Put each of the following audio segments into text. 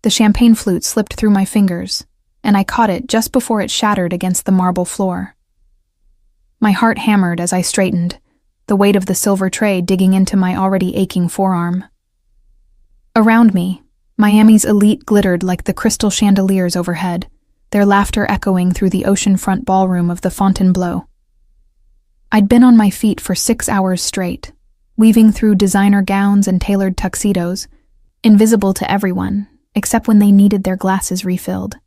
The champagne flute slipped through my fingers, and I caught it just before it shattered against the marble floor. My heart hammered as I straightened, the weight of the silver tray digging into my already aching forearm. Around me, Miami's elite glittered like the crystal chandeliers overhead, their laughter echoing through the oceanfront ballroom of the Fontainebleau. I'd been on my feet for 6 hours straight, weaving through designer gowns and tailored tuxedos, invisible to everyone, except when they needed their glasses refilled.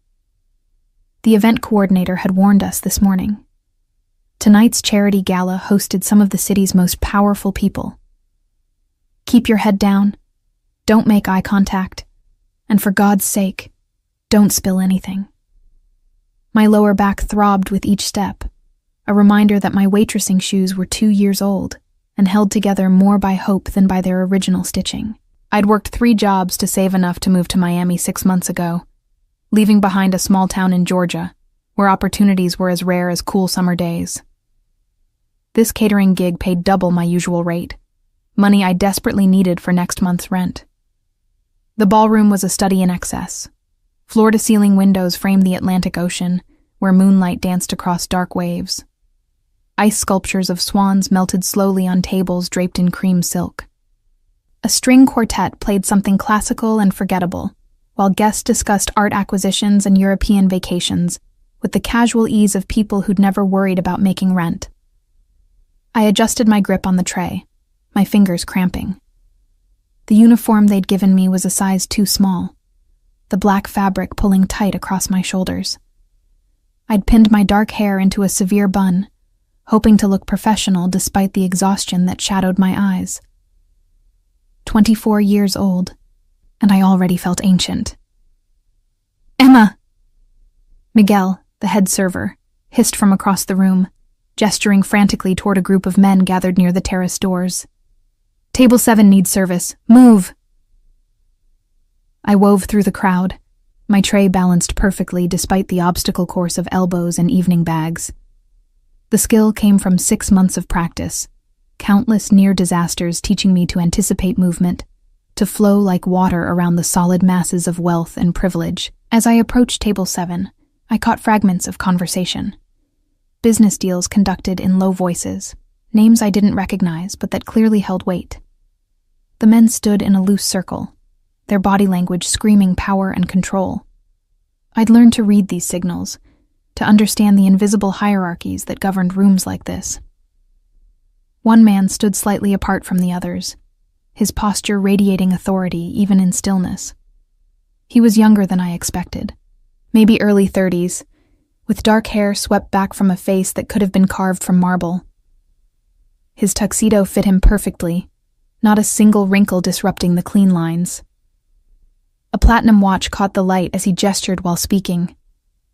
The event coordinator had warned us this morning. Tonight's charity gala hosted some of the city's most powerful people. Keep your head down, don't make eye contact, and for God's sake, don't spill anything. My lower back throbbed with each step, a reminder that my waitressing shoes were 2 years old and held together more by hope than by their original stitching. I'd worked 3 jobs to save enough to move to Miami 6 months ago, leaving behind a small town in Georgia, where opportunities were as rare as cool summer days. This catering gig paid double my usual rate, money I desperately needed for next month's rent. The ballroom was a study in excess. Floor-to-ceiling windows framed the Atlantic Ocean, where moonlight danced across dark waves. Ice sculptures of swans melted slowly on tables draped in cream silk. A string quartet played something classical and forgettable, while guests discussed art acquisitions and European vacations with the casual ease of people who'd never worried about making rent. I adjusted my grip on the tray, my fingers cramping. The uniform they'd given me was a size too small, the black fabric pulling tight across my shoulders. I'd pinned my dark hair into a severe bun, hoping to look professional despite the exhaustion that shadowed my eyes. 24 years old, and I already felt ancient. "Emma!" Miguel, the head server, hissed from across the room, gesturing frantically toward a group of men gathered near the terrace doors. "Table 7 needs service. Move!" I wove through the crowd, my tray balanced perfectly despite the obstacle course of elbows and evening bags. The skill came from 6 months of practice, countless near disasters teaching me to anticipate movement, to flow like water around the solid masses of wealth and privilege. As I approached table 7, I caught fragments of conversation. Business deals conducted in low voices, names I didn't recognize but that clearly held weight. The men stood in a loose circle, their body language screaming power and control. I'd learned to read these signals, to understand the invisible hierarchies that governed rooms like this. One man stood slightly apart from the others, his posture radiating authority even in stillness. He was younger than I expected, maybe early 30s, with dark hair swept back from a face that could have been carved from marble. His tuxedo fit him perfectly, not a single wrinkle disrupting the clean lines. A platinum watch caught the light as he gestured while speaking,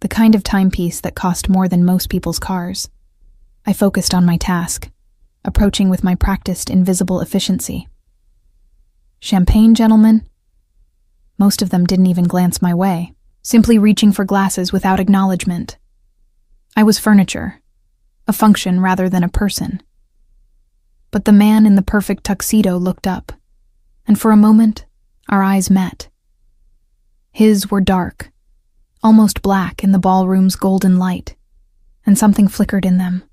the kind of timepiece that cost more than most people's cars. I focused on my task, approaching with my practiced invisible efficiency. "Champagne, gentlemen?" Most of them didn't even glance my way, simply reaching for glasses without acknowledgement. I was furniture, a function rather than a person. But the man in the perfect tuxedo looked up, and for a moment, our eyes met. His were dark, almost black in the ballroom's golden light, and something flickered in them.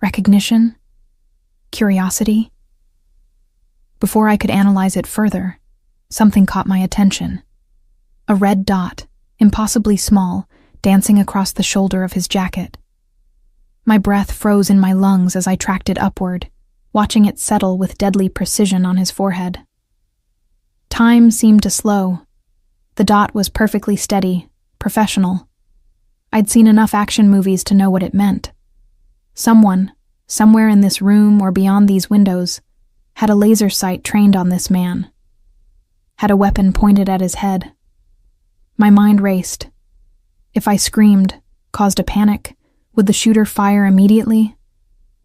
Recognition? Curiosity? Before I could analyze it further, something caught my attention. A red dot, impossibly small, dancing across the shoulder of his jacket. My breath froze in my lungs as I tracked it upward, watching it settle with deadly precision on his forehead. Time seemed to slow. The dot was perfectly steady, professional. I'd seen enough action movies to know what it meant. Someone, somewhere in this room or beyond these windows, had a laser sight trained on this man, had a weapon pointed at his head. My mind raced. If I screamed, caused a panic, would the shooter fire immediately?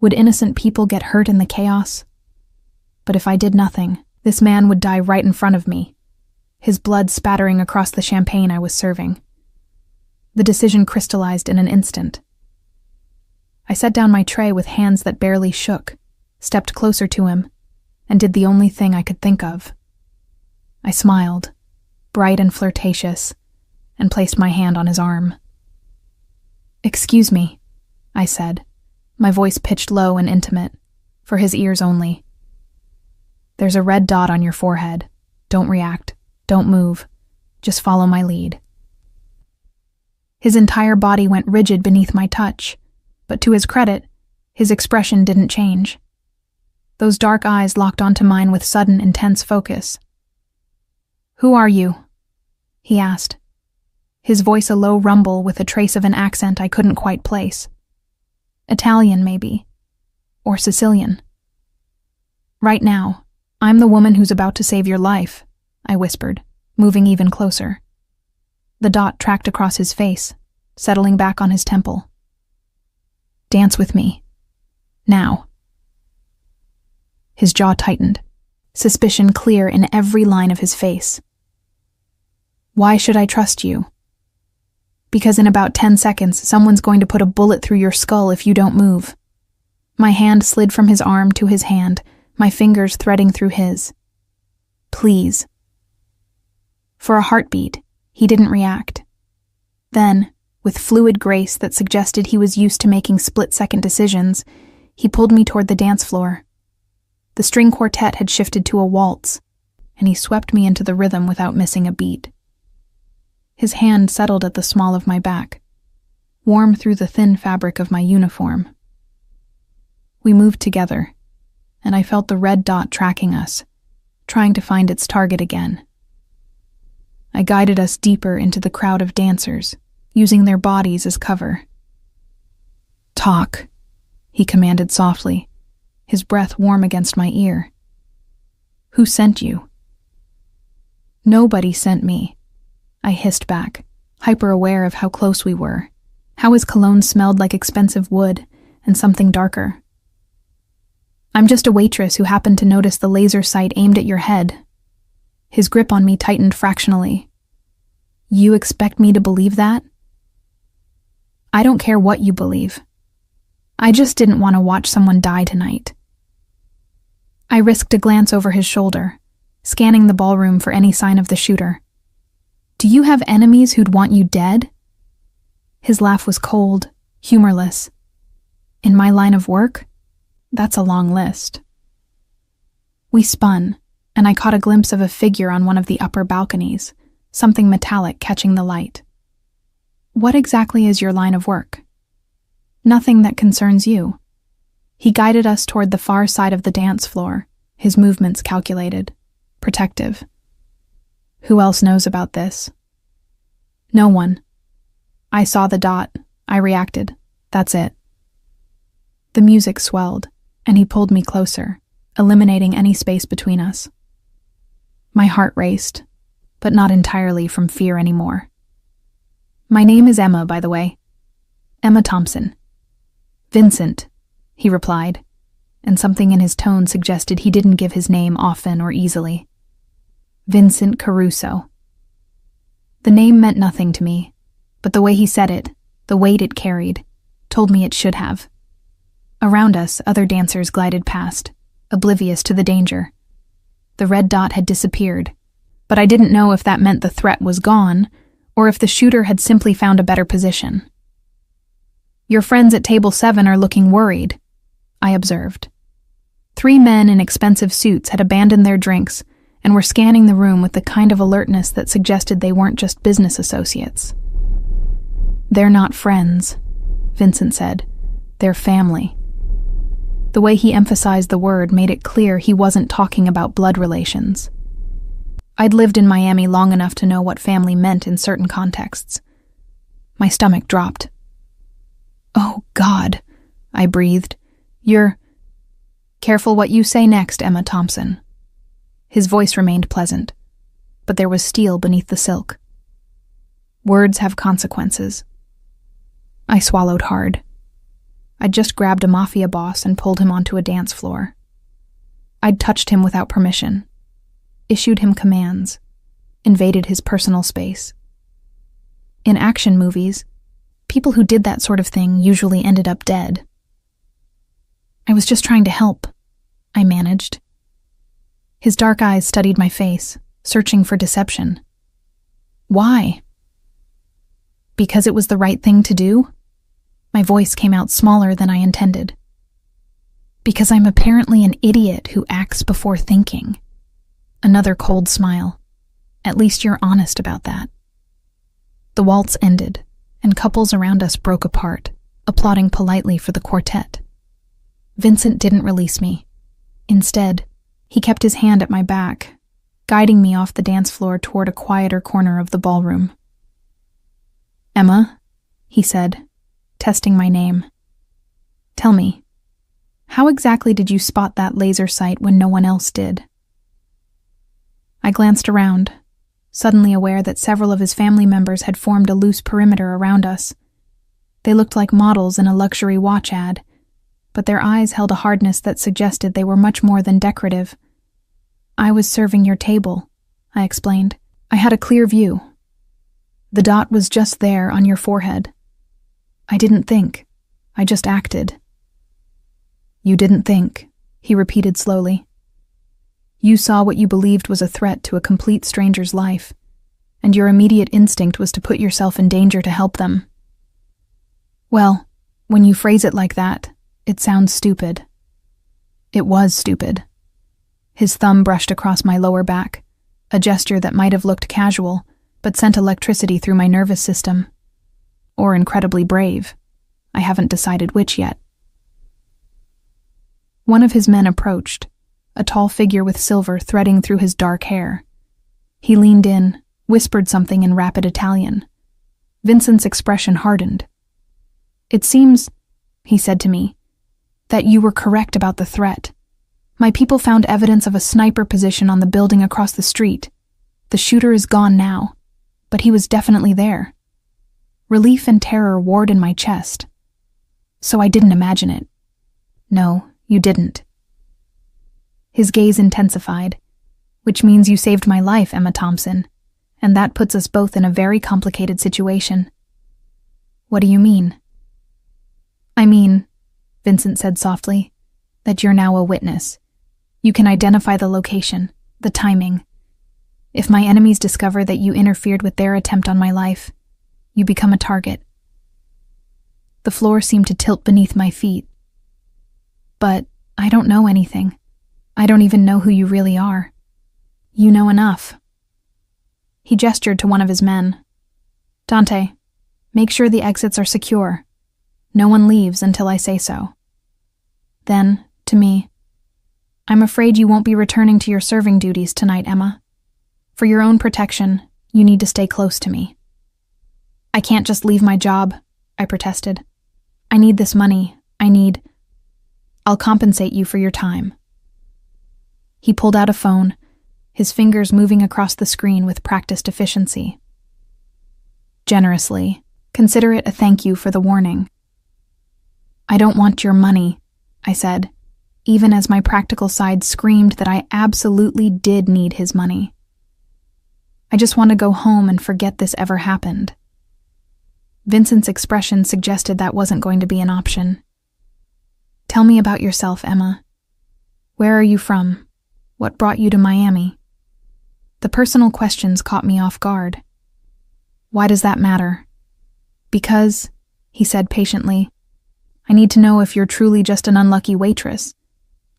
Would innocent people get hurt in the chaos? But if I did nothing, this man would die right in front of me, his blood spattering across the champagne I was serving. The decision crystallized in an instant. I set down my tray with hands that barely shook, stepped closer to him, and did the only thing I could think of. I smiled, bright and flirtatious, and placed my hand on his arm. "Excuse me," I said, my voice pitched low and intimate, for his ears only. "There's a red dot on your forehead. Don't react. Don't move. Just follow my lead." His entire body went rigid beneath my touch, but to his credit, his expression didn't change. Those dark eyes locked onto mine with sudden, intense focus. "Who are you?" he asked, his voice a low rumble with a trace of an accent I couldn't quite place. Italian, maybe, or Sicilian. "Right now, I'm the woman who's about to save your life," I whispered, moving even closer. The dot tracked across his face, settling back on his temple. "Dance with me. Now." His jaw tightened, suspicion clear in every line of his face. "Why should I trust you?" "Because in about 10 seconds, someone's going to put a bullet through your skull if you don't move." My hand slid from his arm to his hand, my fingers threading through his. "Please." For a heartbeat, he didn't react. Then, with fluid grace that suggested he was used to making split-second decisions, he pulled me toward the dance floor. The string quartet had shifted to a waltz, and he swept me into the rhythm without missing a beat. His hand settled at the small of my back, warm through the thin fabric of my uniform. We moved together, and I felt the red dot tracking us, trying to find its target again. I guided us deeper into the crowd of dancers, using their bodies as cover. "Talk," he commanded softly, his breath warm against my ear. "Who sent you?" "Nobody sent me," I hissed back, hyper-aware of how close we were, how his cologne smelled like expensive wood and something darker. "I'm just a waitress who happened to notice the laser sight aimed at your head." His grip on me tightened fractionally. "You expect me to believe that?" "I don't care what you believe. I just didn't want to watch someone die tonight." I risked a glance over his shoulder, scanning the ballroom for any sign of the shooter. "Do you have enemies who'd want you dead?" His laugh was cold, humorless. "In my line of work? That's a long list." We spun, and I caught a glimpse of a figure on one of the upper balconies, something metallic catching the light. "What exactly is your line of work?" "Nothing that concerns you." He guided us toward the far side of the dance floor, his movements calculated, protective. "Who else knows about this?" "No one." I saw the dot. I reacted. That's it. The music swelled, and he pulled me closer, eliminating any space between us. My heart raced, but not entirely from fear anymore. "My name is Emma, by the way. Emma Thompson." "Vincent," he replied, and something in his tone suggested he didn't give his name often or easily. "Vincent Caruso." The name meant nothing to me, but the way he said it, the weight it carried, told me it should have. Around us, other dancers glided past, oblivious to the danger. The red dot had disappeared, but I didn't know if that meant the threat was gone, or if the shooter had simply found a better position. "Your friends at table 7 are looking worried," I observed. 3 men in expensive suits had abandoned their drinks and were scanning the room with the kind of alertness that suggested they weren't just business associates. "They're not friends," Vincent said. "They're family." The way he emphasized the word made it clear he wasn't talking about blood relations. I'd lived in Miami long enough to know what family meant in certain contexts. My stomach dropped. "Oh, God," I breathed. "You're—" "Careful what you say next, Emma Thompson." His voice remained pleasant, but there was steel beneath the silk. "Words have consequences." I swallowed hard. I'd just grabbed a Mafia boss and pulled him onto a dance floor. I'd touched him without permission, issued him commands, invaded his personal space. In action movies, people who did that sort of thing usually ended up dead. "I was just trying to help," I managed. His dark eyes studied my face, searching for deception. Why? Because it was the right thing to do? My voice came out smaller than I intended. Because I'm apparently an idiot who acts before thinking. Another cold smile. At least you're honest about that. The waltz ended, and couples around us broke apart, applauding politely for the quartet. Vincent didn't release me. Instead, he kept his hand at my back, guiding me off the dance floor toward a quieter corner of the ballroom. "Emma," he said, testing my name. "Tell me, how exactly did you spot that laser sight when no one else did?" I glanced around, suddenly aware that several of his family members had formed a loose perimeter around us. They looked like models in a luxury watch ad, but their eyes held a hardness that suggested they were much more than decorative. "I was serving your table," I explained. "I had a clear view. The dot was just there on your forehead. I didn't think. I just acted." "You didn't think," he repeated slowly. "You saw what you believed was a threat to a complete stranger's life, and your immediate instinct was to put yourself in danger to help them. Well, when you phrase it like that, it sounds stupid." It was stupid. His thumb brushed across my lower back, a gesture that might have looked casual, but sent electricity through my nervous system. Or incredibly brave. I haven't decided which yet. One of his men approached, a tall figure with silver threading through his dark hair. He leaned in, whispered something in rapid Italian. Vincent's expression hardened. "It seems," he said to me, "that you were correct about the threat. My people found evidence of a sniper position on the building across the street. The shooter is gone now, but he was definitely there." Relief and terror warred in my chest. "So I didn't imagine it." "No, you didn't." His gaze intensified. "Which means you saved my life, Emma Thompson, and that puts us both in a very complicated situation." "What do you mean?" "I mean," Vincent said softly, "that you're now a witness. You can identify the location, the timing. If my enemies discover that you interfered with their attempt on my life, you become a target." The floor seemed to tilt beneath my feet. "But I don't know anything. I don't even know who you really are." "You know enough." He gestured to one of his men. "Dante, make sure the exits are secure. No one leaves until I say so." Then, to me, "I'm afraid you won't be returning to your serving duties tonight, Emma. For your own protection, you need to stay close to me." "I can't just leave my job," I protested. "I need this money. I'll compensate you for your time." He pulled out a phone, his fingers moving across the screen with practiced efficiency. "Generously, consider it a thank you for the warning." "I don't want your money," I said, even as my practical side screamed that I absolutely did need his money. "I just want to go home and forget this ever happened." Vincent's expression suggested that wasn't going to be an option. "Tell me about yourself, Emma. Where are you from? What brought you to Miami?" The personal questions caught me off guard. "Why does that matter?" "Because," he said patiently, "I need to know if you're truly just an unlucky waitress,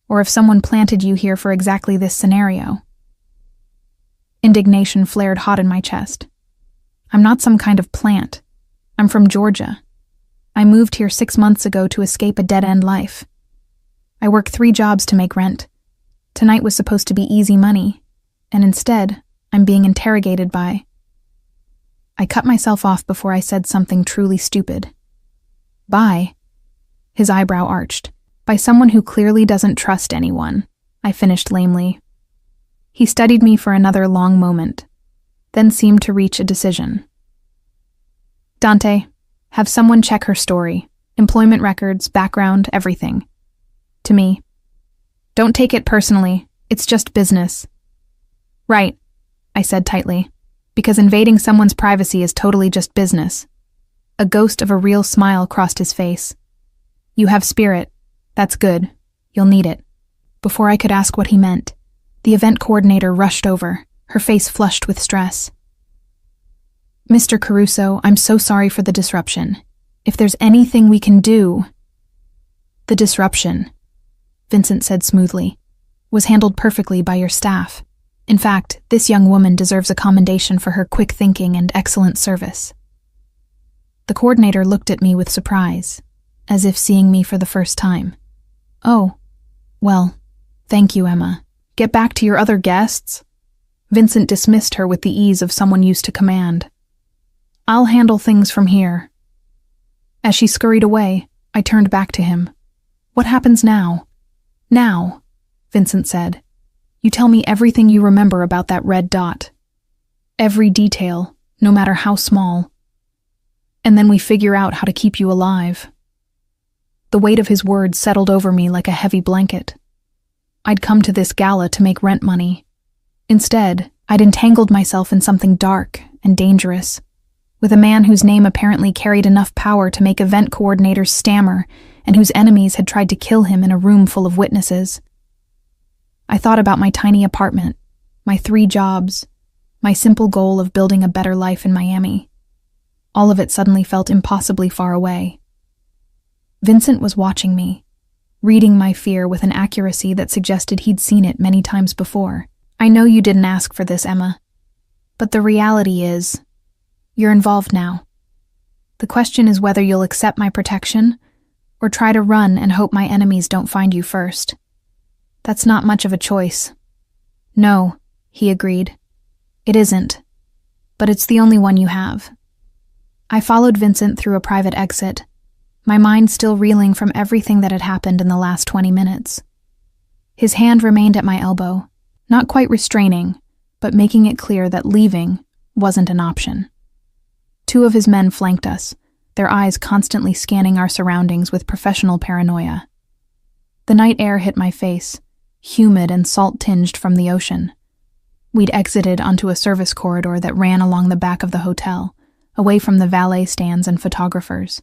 or if someone planted you here for exactly this scenario." Indignation flared hot in my chest. "I'm not some kind of plant. I'm from Georgia. I moved here 6 months ago to escape a dead-end life. I work 3 jobs to make rent. Tonight was supposed to be easy money, and instead, I'm being interrogated by—" I cut myself off before I said something truly stupid. "By?" His eyebrow arched. "By someone who clearly doesn't trust anyone," I finished lamely. He studied me for another long moment, then seemed to reach a decision. "Dante, have someone check her story, employment records, background, everything." To me, "Don't take it personally, it's just business." "Right," I said tightly, "because invading someone's privacy is totally just business." A ghost of a real smile crossed his face. "You have spirit. That's good. You'll need it." Before I could ask what he meant, the event coordinator rushed over, her face flushed with stress. Mr. Caruso, I'm so sorry for the disruption. If there's anything we can do... The disruption, Vincent said smoothly, was handled perfectly by your staff. In fact, this young woman deserves a commendation for her quick thinking and excellent service. The coordinator looked at me with surprise, as if seeing me for the first time. Oh, well, thank you, Emma. Get back to your other guests. Vincent dismissed her with the ease of someone used to command. I'll handle things from here. As she scurried away, I turned back to him. What happens now? Now, Vincent said. You tell me everything you remember about that red dot. Every detail, no matter how small. And then we figure out how to keep you alive. The weight of his words settled over me like a heavy blanket. I'd come to this gala to make rent money. Instead, I'd entangled myself in something dark and dangerous, with a man whose name apparently carried enough power to make event coordinators stammer and whose enemies had tried to kill him in a room full of witnesses. I thought about my tiny apartment, my 3 jobs, my simple goal of building a better life in Miami. All of it suddenly felt impossibly far away. Vincent was watching me, reading my fear with an accuracy that suggested he'd seen it many times before. I know you didn't ask for this, Emma, but the reality is, you're involved now. The question is whether you'll accept my protection or try to run and hope my enemies don't find you first. That's not much of a choice. No, he agreed. It isn't, but it's the only one you have. I followed Vincent through a private exit, my mind still reeling from everything that had happened in the last 20 minutes. His hand remained at my elbow, not quite restraining, but making it clear that leaving wasn't an option. 2 of his men flanked us, their eyes constantly scanning our surroundings with professional paranoia. The night air hit my face, humid and salt-tinged from the ocean. We'd exited onto a service corridor that ran along the back of the hotel, away from the valet stands and photographers.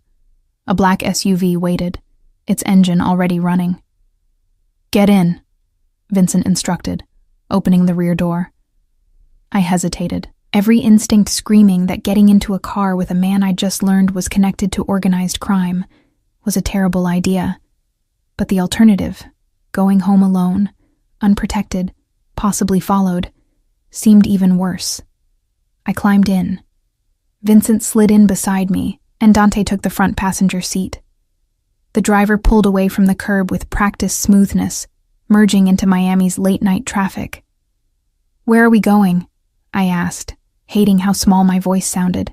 A black SUV waited, its engine already running. Get in, Vincent instructed, opening the rear door. I hesitated, every instinct screaming that getting into a car with a man I'd just learned was connected to organized crime was a terrible idea. But the alternative, going home alone, unprotected, possibly followed, seemed even worse. I climbed in. Vincent slid in beside me, and Dante took the front passenger seat. The driver pulled away from the curb with practiced smoothness, merging into Miami's late-night traffic. Where are we going? I asked, hating how small my voice sounded.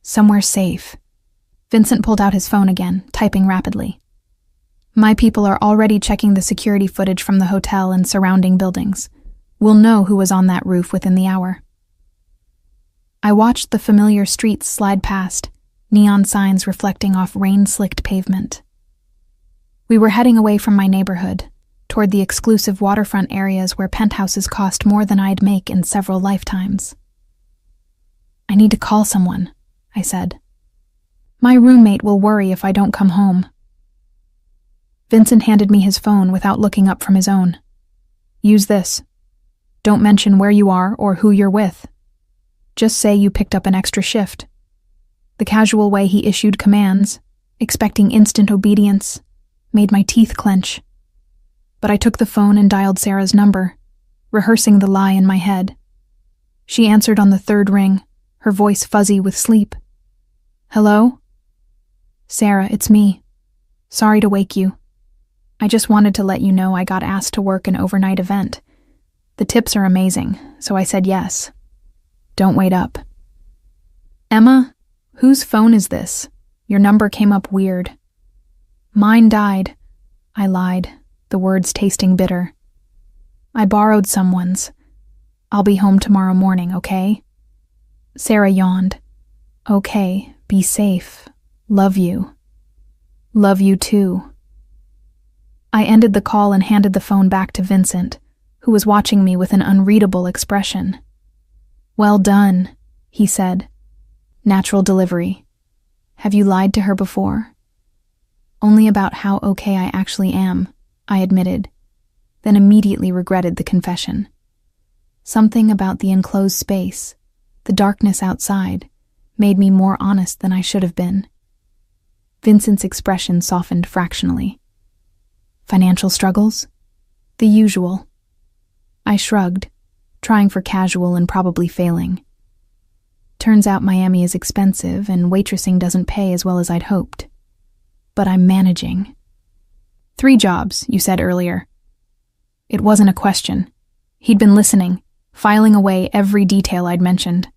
Somewhere safe. Vincent pulled out his phone again, typing rapidly. My people are already checking the security footage from the hotel and surrounding buildings. We'll know who was on that roof within the hour. I watched the familiar streets slide past, neon signs reflecting off rain-slicked pavement. We were heading away from my neighborhood, toward the exclusive waterfront areas where penthouses cost more than I'd make in several lifetimes. I need to call someone, I said. My roommate will worry if I don't come home. Vincent handed me his phone without looking up from his own. Use this. Don't mention where you are or who you're with. Just say you picked up an extra shift. The casual way he issued commands, expecting instant obedience, made my teeth clench. But I took the phone and dialed Sarah's number, rehearsing the lie in my head. She answered on the 3rd ring, her voice fuzzy with sleep. Hello? Sarah, it's me. Sorry to wake you. I just wanted to let you know I got asked to work an overnight event. The tips are amazing, so I said yes. Don't wait up. Emma, whose phone is this? Your number came up weird. Mine died. I lied, the words tasting bitter. I borrowed someone's. I'll be home tomorrow morning, okay? Sarah yawned. Okay, be safe. Love you. Love you too. I ended the call and handed the phone back to Vincent, who was watching me with an unreadable expression. Well done, he said. Natural delivery. Have you lied to her before? Only about how okay I actually am, I admitted, then immediately regretted the confession. Something about the enclosed space, the darkness outside, made me more honest than I should have been. Vincent's expression softened fractionally. Financial struggles? The usual. I shrugged, trying for casual and probably failing. Turns out Miami is expensive and waitressing doesn't pay as well as I'd hoped. But I'm managing. 3 jobs, you said earlier. It wasn't a question. He'd been listening, filing away every detail I'd mentioned.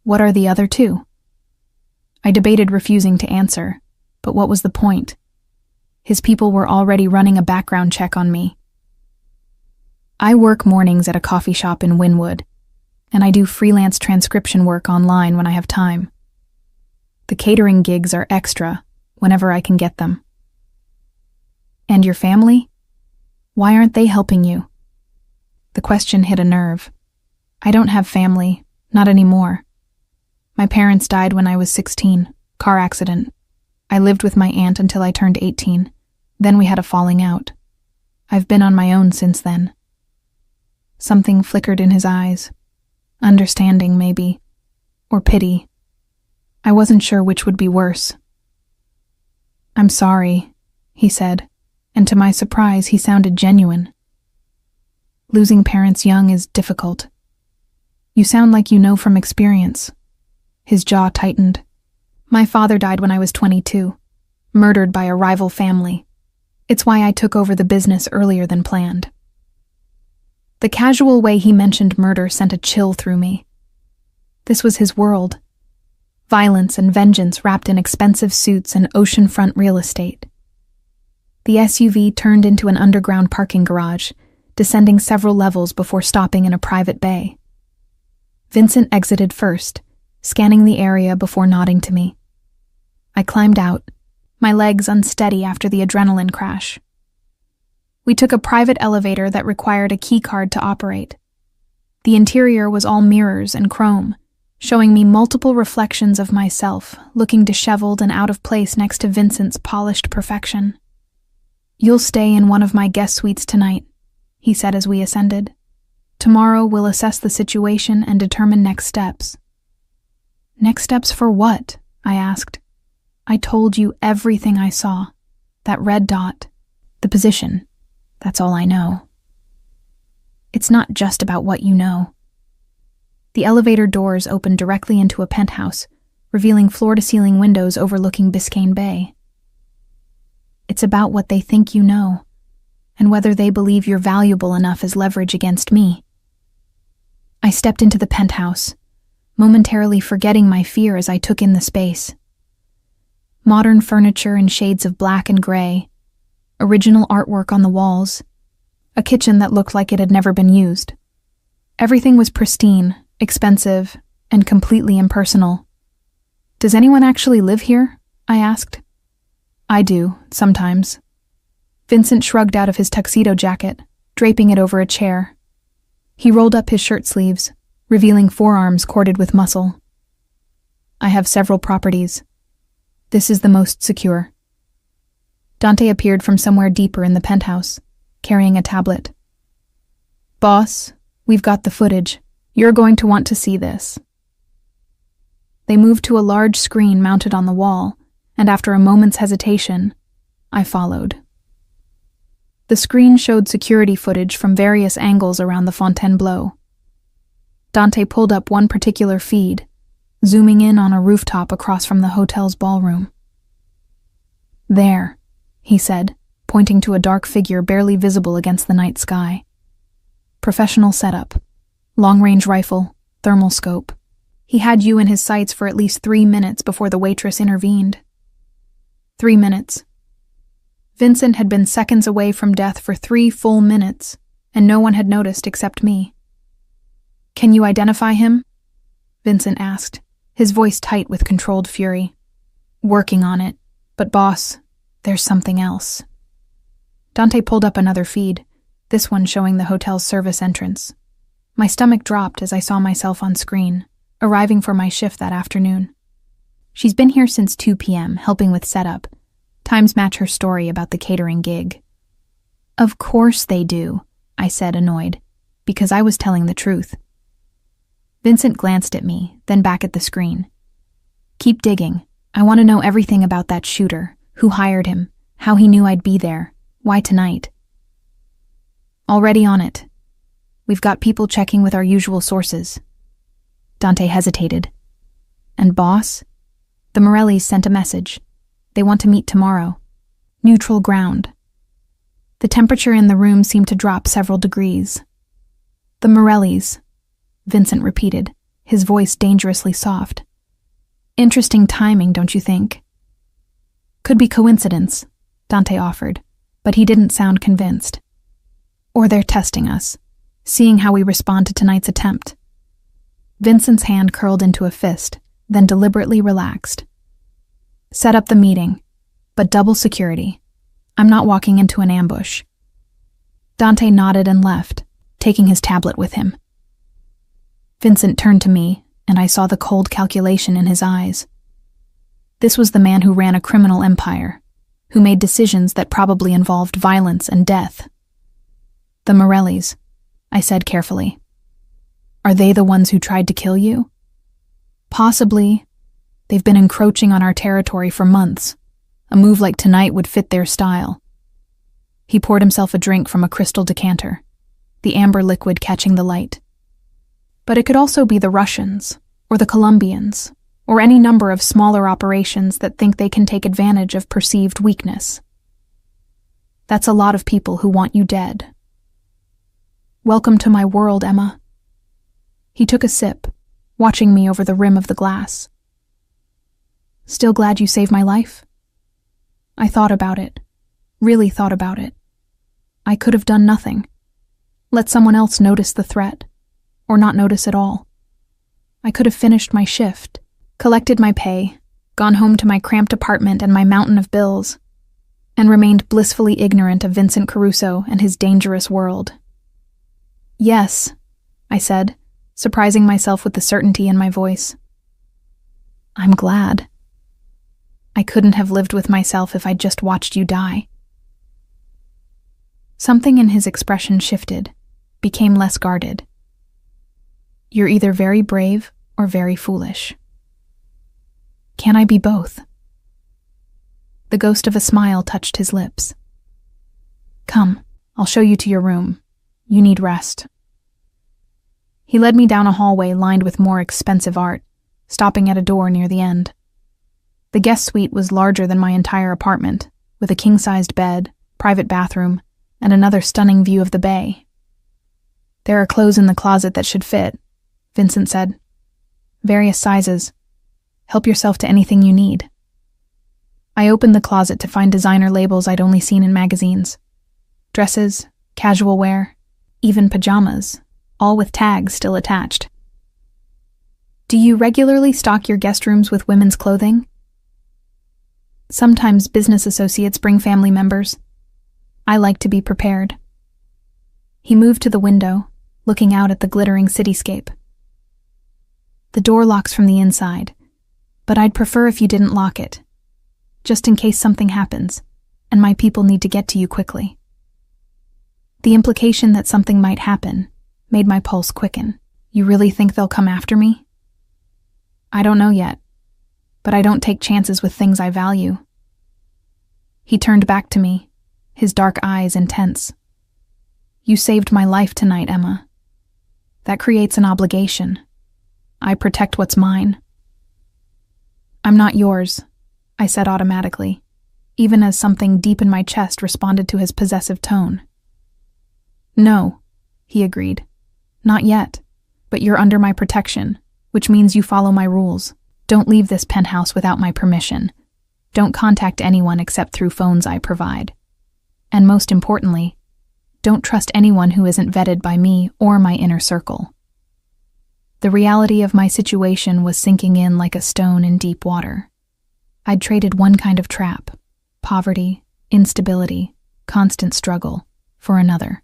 What are the other 2? I debated refusing to answer, but what was the point? His people were already running a background check on me. I work mornings at a coffee shop in Wynwood, and I do freelance transcription work online when I have time. The catering gigs are extra whenever I can get them. And your family? Why aren't they helping you? The question hit a nerve. I don't have family, not anymore. My parents died when I was 16, car accident. I lived with my aunt until I turned 18. Then we had a falling out. I've been on my own since then. Something flickered in his eyes. Understanding, maybe. Or pity. I wasn't sure which would be worse. I'm sorry, he said, and to my surprise, he sounded genuine. Losing parents young is difficult. You sound like you know from experience. His jaw tightened. My father died when I was 22, murdered by a rival family. It's why I took over the business earlier than planned. The casual way he mentioned murder sent a chill through me. This was his world. Violence and vengeance wrapped in expensive suits and oceanfront real estate. The SUV turned into an underground parking garage, descending several levels before stopping in a private bay. Vincent exited first, scanning the area before nodding to me. I climbed out, my legs unsteady after the adrenaline crash. We took a private elevator that required a key card to operate. The interior was all mirrors and chrome, showing me multiple reflections of myself, looking disheveled and out of place next to Vincent's polished perfection. You'll stay in one of my guest suites tonight, he said as we ascended. Tomorrow we'll assess the situation and determine next steps. Next steps for what? I asked. I told you everything I saw. That red dot. The position. That's all I know. It's not just about what you know. The elevator doors opened directly into a penthouse, revealing floor-to-ceiling windows overlooking Biscayne Bay. It's about what they think you know, and whether they believe you're valuable enough as leverage against me. I stepped into the penthouse, momentarily forgetting my fear as I took in the space. Modern furniture in shades of black and gray, original artwork on the walls, a kitchen that looked like it had never been used. Everything was pristine, expensive, and completely impersonal. Does anyone actually live here? I asked. I do, sometimes. Vincent shrugged out of his tuxedo jacket, draping it over a chair. He rolled up his shirt sleeves, revealing forearms corded with muscle. I have several properties. This is the most secure. Dante appeared from somewhere deeper in the penthouse, carrying a tablet. Boss, we've got the footage. You're going to want to see this. They moved to a large screen mounted on the wall, and after a moment's hesitation, I followed. The screen showed security footage from various angles around the Fontainebleau. Dante pulled up one particular feed, zooming in on a rooftop across from the hotel's ballroom. There, he said, pointing to a dark figure barely visible against the night sky. Professional setup. Long-range rifle, thermal scope. He had you in his sights for at least 3 minutes before the waitress intervened. 3 minutes. Vincent had been seconds away from death for 3 full minutes, and no one had noticed except me. Can you identify him? Vincent asked, his voice tight with controlled fury. Working on it, but boss, there's something else. Dante pulled up another feed, this one showing the hotel's service entrance. My stomach dropped as I saw myself on screen, arriving for my shift that afternoon. She's been here since 2 p.m., helping with setup. Times match her story about the catering gig. Of course they do, I said, annoyed, because I was telling the truth. Vincent glanced at me, then back at the screen. Keep digging. I want to know everything about that shooter, who hired him, how he knew I'd be there, why tonight. Already on it. We've got people checking with our usual sources. Dante hesitated. And boss? The Morellis sent a message. They want to meet tomorrow. Neutral ground. The temperature in the room seemed to drop several degrees. The Morellis, Vincent repeated, his voice dangerously soft. Interesting timing, don't you think? Could be coincidence, Dante offered, but he didn't sound convinced. Or they're testing us, seeing how we respond to tonight's attempt. Vincent's hand curled into a fist, then deliberately relaxed. Set up the meeting, but double security. I'm not walking into an ambush. Dante nodded and left, taking his tablet with him. Vincent turned to me, and I saw the cold calculation in his eyes. This was the man who ran a criminal empire, who made decisions that probably involved violence and death. The Morellis, I said carefully. Are they the ones who tried to kill you? Possibly. They've been encroaching on our territory for months. A move like tonight would fit their style. He poured himself a drink from a crystal decanter, the amber liquid catching the light. But it could also be the Russians, or the Colombians, or any number of smaller operations that think they can take advantage of perceived weakness. That's a lot of people who want you dead. Welcome to my world, Emma. He took a sip, watching me over the rim of the glass. Still glad you saved my life? I thought about it, really thought about it. I could have done nothing. Let someone else notice the threat, or not notice at all. I could have finished my shift, collected my pay, gone home to my cramped apartment and my mountain of bills, and remained blissfully ignorant of Vincent Caruso and his dangerous world. Yes, I said, surprising myself with the certainty in my voice. I'm glad. I couldn't have lived with myself if I'd just watched you die. Something in his expression shifted, became less guarded. You're either very brave or very foolish. Can I be both? The ghost of a smile touched his lips. Come, I'll show you to your room. You need rest. He led me down a hallway lined with more expensive art, stopping at a door near the end. The guest suite was larger than my entire apartment, with a king-sized bed, private bathroom, and another stunning view of the bay. There are clothes in the closet that should fit, Vincent said. Various sizes. Help yourself to anything you need. I opened the closet to find designer labels I'd only seen in magazines. Dresses, casual wear, even pajamas, all with tags still attached. Do you regularly stock your guest rooms with women's clothing? Sometimes business associates bring family members. I like to be prepared. He moved to the window, looking out at the glittering cityscape. The door locks from the inside, but I'd prefer if you didn't lock it, just in case something happens, and my people need to get to you quickly. The implication that something might happen made my pulse quicken. You really think they'll come after me? I don't know yet, but I don't take chances with things I value. He turned back to me, his dark eyes intense. You saved my life tonight, Emma. That creates an obligation. I protect what's mine. I'm not yours, I said automatically, even as something deep in my chest responded to his possessive tone. No, he agreed. Not yet, but you're under my protection, which means you follow my rules. Don't leave this penthouse without my permission. Don't contact anyone except through phones I provide. And most importantly, don't trust anyone who isn't vetted by me or my inner circle. The reality of my situation was sinking in like a stone in deep water. I'd traded one kind of trap, poverty, instability, constant struggle, for another.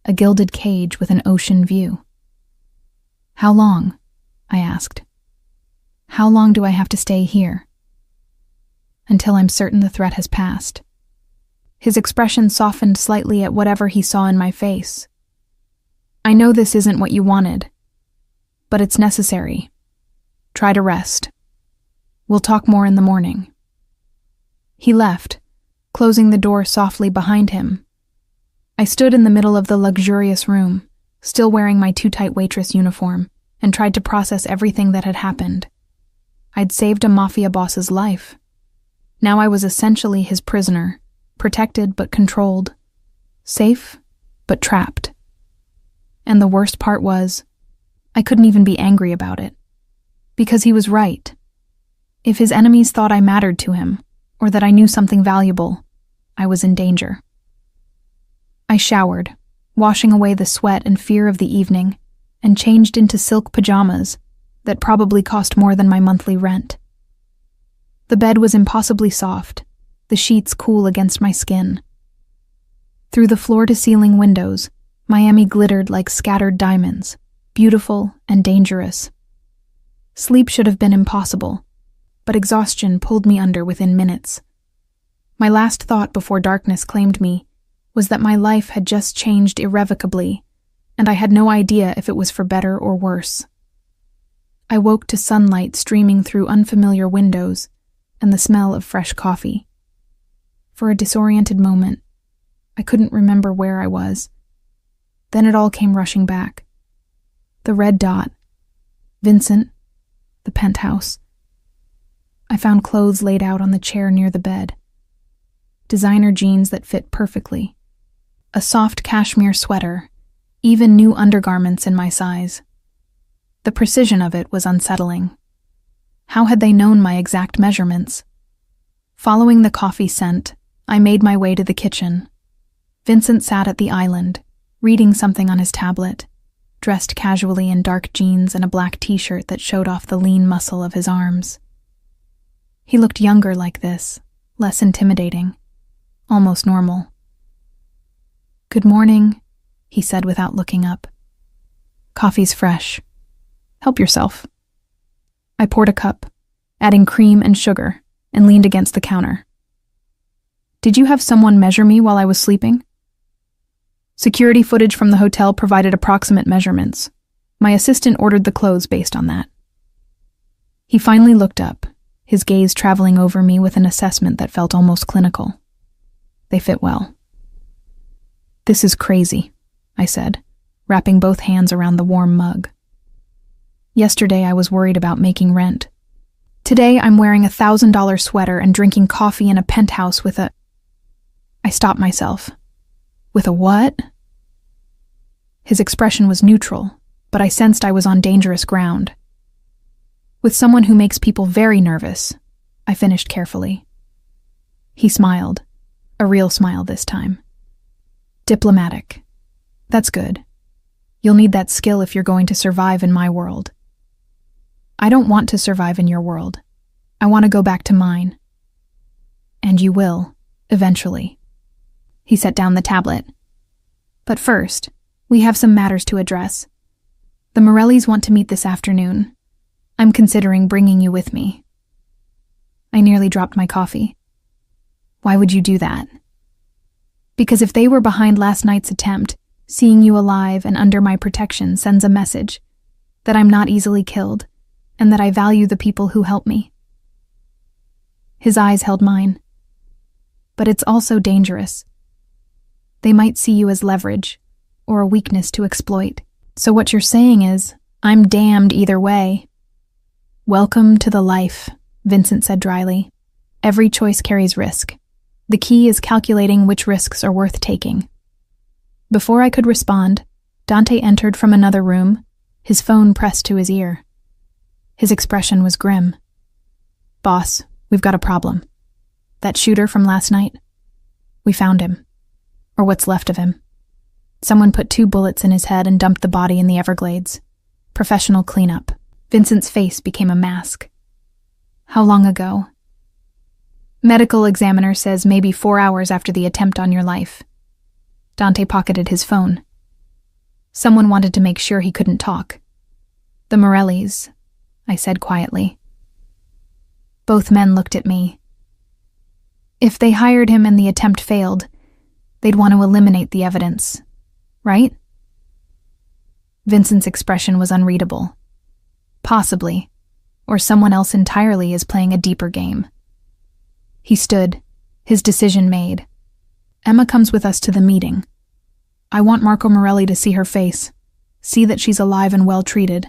A gilded cage with an ocean view. How long? I asked. How long do I have to stay here? Until I'm certain the threat has passed. His expression softened slightly at whatever he saw in my face. I know this isn't what you wanted. but it's necessary. Try to rest. We'll talk more in the morning." He left, closing the door softly behind him. I stood in the middle of the luxurious room, still wearing my too-tight waitress uniform, and tried to process everything that had happened. I'd saved a Mafia boss's life. Now I was essentially his prisoner, protected but controlled, safe but trapped. And the worst part was, I couldn't even be angry about it. Because he was right. If his enemies thought I mattered to him, or that I knew something valuable, I was in danger. I showered, washing away the sweat and fear of the evening, and changed into silk pajamas that probably cost more than my monthly rent. The bed was impossibly soft, the sheets cool against my skin. Through the floor-to-ceiling windows, Miami glittered like scattered diamonds, beautiful and dangerous. Sleep should have been impossible, but exhaustion pulled me under within minutes. My last thought before darkness claimed me was that my life had just changed irrevocably, and I had no idea if it was for better or worse. I woke to sunlight streaming through unfamiliar windows and the smell of fresh coffee. For a disoriented moment, I couldn't remember where I was. Then it all came rushing back. The red dot, Vincent, the penthouse. I found clothes laid out on the chair near the bed. Designer jeans that fit perfectly. A soft cashmere sweater, even new undergarments in my size. The precision of it was unsettling. How had they known my exact measurements? Following the coffee scent, I made my way to the kitchen. Vincent sat at the island, reading something on his tablet, dressed casually in dark jeans and a black t-shirt that showed off the lean muscle of his arms. He looked younger like this, less intimidating, almost normal. "Good morning," he said without looking up. "Coffee's fresh. Help yourself." I poured a cup, adding cream and sugar, and leaned against the counter. "Did you have someone measure me while I was sleeping?" Security footage from the hotel provided approximate measurements. My assistant ordered the clothes based on that. He finally looked up, his gaze traveling over me with an assessment that felt almost clinical. They fit well. "This is crazy," I said, wrapping both hands around the warm mug. Yesterday I was worried about making rent. Today I'm wearing a $1,000 sweater and drinking coffee in a penthouse with a... I stopped myself. With a what? His expression was neutral, but I sensed I was on dangerous ground. With someone who makes people very nervous, I finished carefully. He smiled, a real smile this time. Diplomatic. That's good. You'll need that skill if you're going to survive in my world. I don't want to survive in your world. I want to go back to mine. And you will, eventually. He set down the tablet. But first, we have some matters to address. The Morellis want to meet this afternoon. I'm considering bringing you with me. I nearly dropped my coffee. Why would you do that? Because if they were behind last night's attempt, seeing you alive and under my protection sends a message that I'm not easily killed and that I value the people who help me. His eyes held mine. But it's also dangerous. They might see you as leverage or a weakness to exploit. So what you're saying is, I'm damned either way. Welcome to the life, Vincent said dryly. Every choice carries risk. The key is calculating which risks are worth taking. Before I could respond, Dante entered from another room, his phone pressed to his ear. His expression was grim. "Boss, we've got a problem. That shooter from last night? We found him. Or what's left of him. Someone put 2 bullets in his head and dumped the body in the Everglades. Professional cleanup." Vincent's face became a mask. "How long ago?" "Medical examiner says maybe 4 hours after the attempt on your life." Dante pocketed his phone. Someone wanted to make sure he couldn't talk. "The Morellis," I said quietly. Both men looked at me. If they hired him and the attempt failed, they'd want to eliminate the evidence, right? Vincent's expression was unreadable. Possibly. Or someone else entirely is playing a deeper game. He stood, his decision made. Emma comes with us to the meeting. I want Marco Morelli to see her face, see that she's alive and well treated.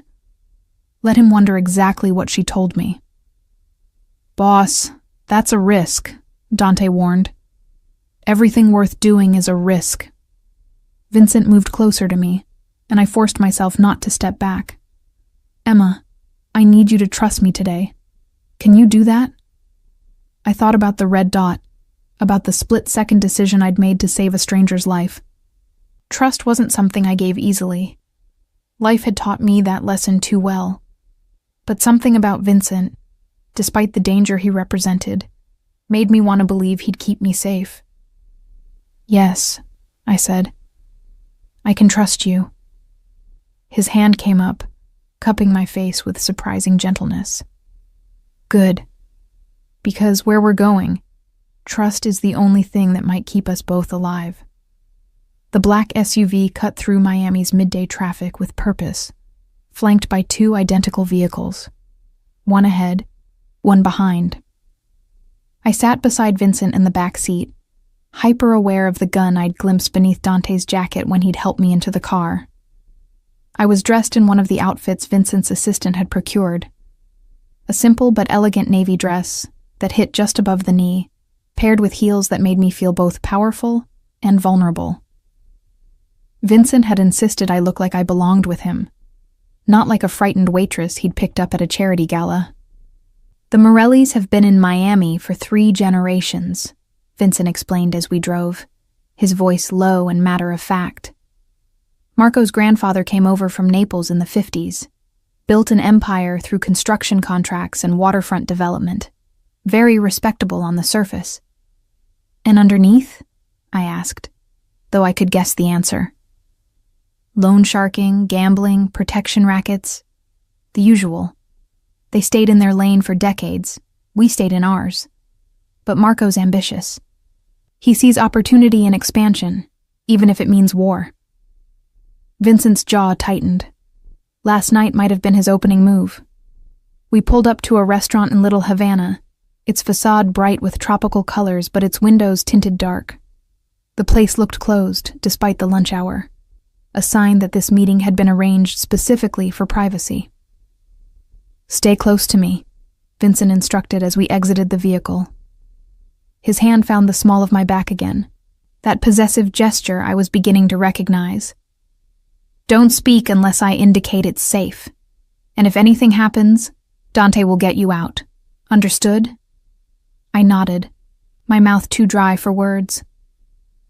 Let him wonder exactly what she told me. Boss, that's a risk, Dante warned. Everything worth doing is a risk. Vincent moved closer to me, and I forced myself not to step back. Emma, I need you to trust me today. Can you do that? I thought about the red dot, about the split-second decision I'd made to save a stranger's life. Trust wasn't something I gave easily. Life had taught me that lesson too well. But something about Vincent, despite the danger he represented, made me want to believe he'd keep me safe. Yes, I said. I can trust you. His hand came up, cupping my face with surprising gentleness. Good. Because where we're going, trust is the only thing that might keep us both alive. The black SUV cut through Miami's midday traffic with purpose, flanked by two identical vehicles, one ahead, one behind. I sat beside Vincent in the back seat, hyper-aware of the gun I'd glimpsed beneath Dante's jacket when he'd helped me into the car. I was dressed in one of the outfits Vincent's assistant had procured, a simple but elegant navy dress that hit just above the knee, paired with heels that made me feel both powerful and vulnerable. Vincent had insisted I look like I belonged with him, not like a frightened waitress he'd picked up at a charity gala. The Morellis have been in Miami for 3 generations, Vincent explained as we drove, his voice low and matter-of-fact. Marco's grandfather came over from Naples in the 50s, built an empire through construction contracts and waterfront development, very respectable on the surface. And underneath? I asked, though I could guess the answer. Loan sharking, gambling, protection rackets. The usual. They stayed in their lane for decades. We stayed in ours. But Marco's ambitious. He sees opportunity and expansion, even if it means war. Vincent's jaw tightened. Last night might have been his opening move. We pulled up to a restaurant in Little Havana, its facade bright with tropical colors but its windows tinted dark. The place looked closed, despite the lunch hour, a sign that this meeting had been arranged specifically for privacy. Stay close to me, Vincent instructed as we exited the vehicle. His hand found the small of my back again, that possessive gesture I was beginning to recognize. Don't speak unless I indicate it's safe. And if anything happens, Dante will get you out. Understood? I nodded, my mouth too dry for words.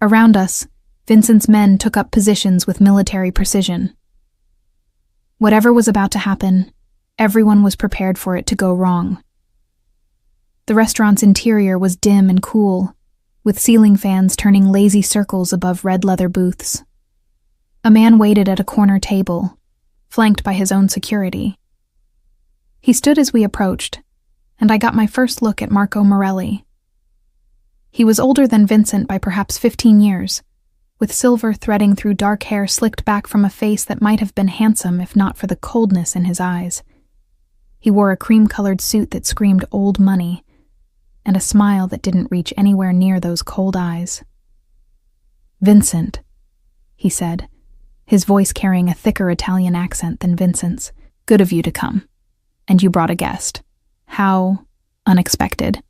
Around us, Vincent's men took up positions with military precision. Whatever was about to happen, everyone was prepared for it to go wrong. The restaurant's interior was dim and cool, with ceiling fans turning lazy circles above red leather booths. A man waited at a corner table, flanked by his own security. He stood as we approached, and I got my first look at Marco Morelli. He was older than Vincent by perhaps 15 years, with silver threading through dark hair slicked back from a face that might have been handsome if not for the coldness in his eyes. He wore a cream-colored suit that screamed old money, and a smile that didn't reach anywhere near those cold eyes. Vincent, he said, his voice carrying a thicker Italian accent than Vincent's. Good of you to come. And you brought a guest. How unexpected.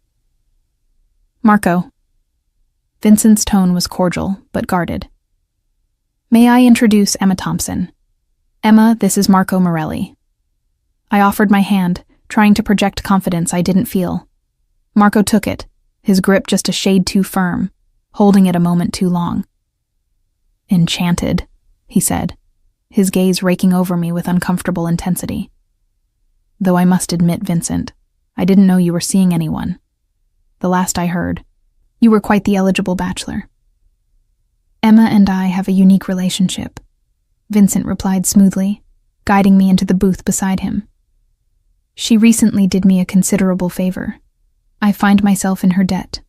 Marco. Vincent's tone was cordial, but guarded. May I introduce Emma Thompson? Emma, this is Marco Morelli. I offered my hand, trying to project confidence I didn't feel. Marco took it, his grip just a shade too firm, holding it a moment too long. Enchanted, he said, his gaze raking over me with uncomfortable intensity. Though I must admit, Vincent, I didn't know you were seeing anyone. The last I heard, you were quite the eligible bachelor. Emma and I have a unique relationship, Vincent replied smoothly, guiding me into the booth beside him. She recently did me a considerable favor. I find myself in her debt.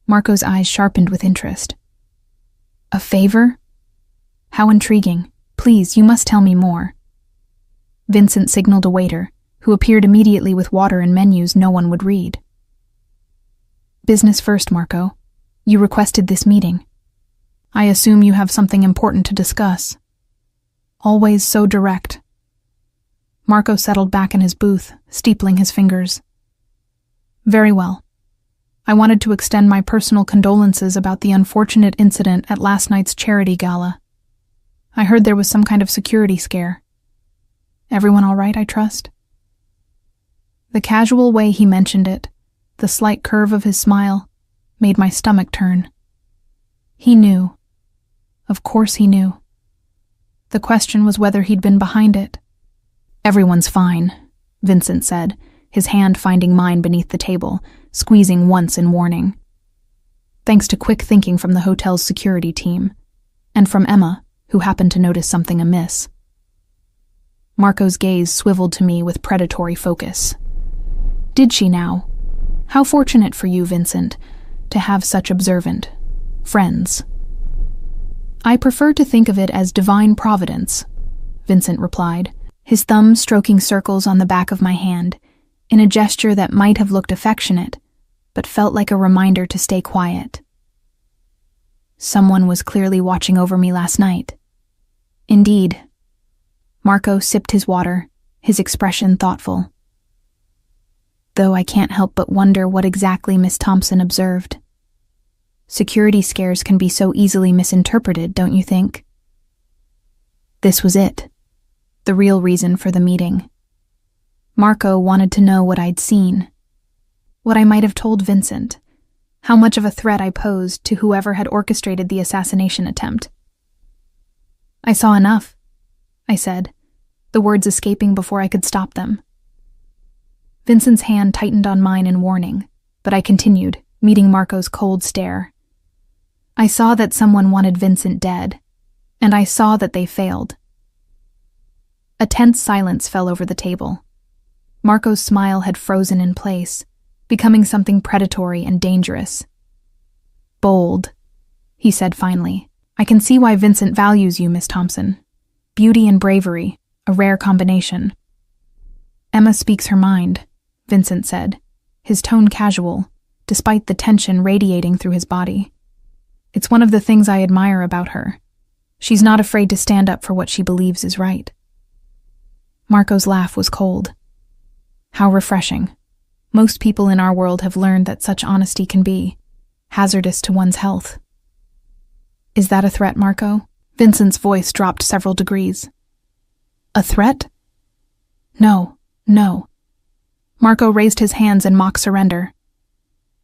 Marco's eyes sharpened with interest. A favor? How intriguing. Please, you must tell me more. Vincent signaled a waiter, who appeared immediately with water and menus no one would read. "Business first, Marco. You requested this meeting. I assume you have something important to discuss." Always so direct. Marco settled back in his booth, steepling his fingers. "Very well. I wanted to extend my personal condolences about the unfortunate incident at last night's charity gala. I heard there was some kind of security scare. Everyone all right, I trust?" The casual way he mentioned it, the slight curve of his smile, made my stomach turn. He knew. Of course he knew. The question was whether he'd been behind it. "Everyone's fine," Vincent said, his hand finding mine beneath the table, squeezing once in warning. Thanks to quick thinking from the hotel's security team, and from Emma, who happened to notice something amiss. Marco's gaze swiveled to me with predatory focus. Did she now? How fortunate for you, Vincent, to have such observant friends. "I prefer to think of it as divine providence," Vincent replied, his thumb stroking circles on the back of my hand, in a gesture that might have looked affectionate, but felt like a reminder to stay quiet. Someone was clearly watching over me last night. Indeed. Marco sipped his water, his expression thoughtful. Though I can't help but wonder what exactly Miss Thompson observed. Security scares can be so easily misinterpreted, don't you think? This was it. The real reason for the meeting. Marco wanted to know what I'd seen. What I might have told Vincent. How much of a threat I posed to whoever had orchestrated the assassination attempt. "I saw enough," I said, the words escaping before I could stop them. Vincent's hand tightened on mine in warning, but I continued, meeting Marco's cold stare. I saw that someone wanted Vincent dead, and I saw that they failed. A tense silence fell over the table. Marco's smile had frozen in place, becoming something predatory and dangerous. "Bold," he said finally. "I can see why Vincent values you, Miss Thompson. Beauty and bravery, a rare combination." "Emma speaks her mind," Vincent said, his tone casual, despite the tension radiating through his body. "It's one of the things I admire about her. She's not afraid to stand up for what she believes is right." Marco's laugh was cold. How refreshing. Most people in our world have learned that such honesty can be hazardous to one's health. "Is that a threat, Marco?" Vincent's voice dropped several degrees. "A threat?" No. Marco raised his hands in mock surrender.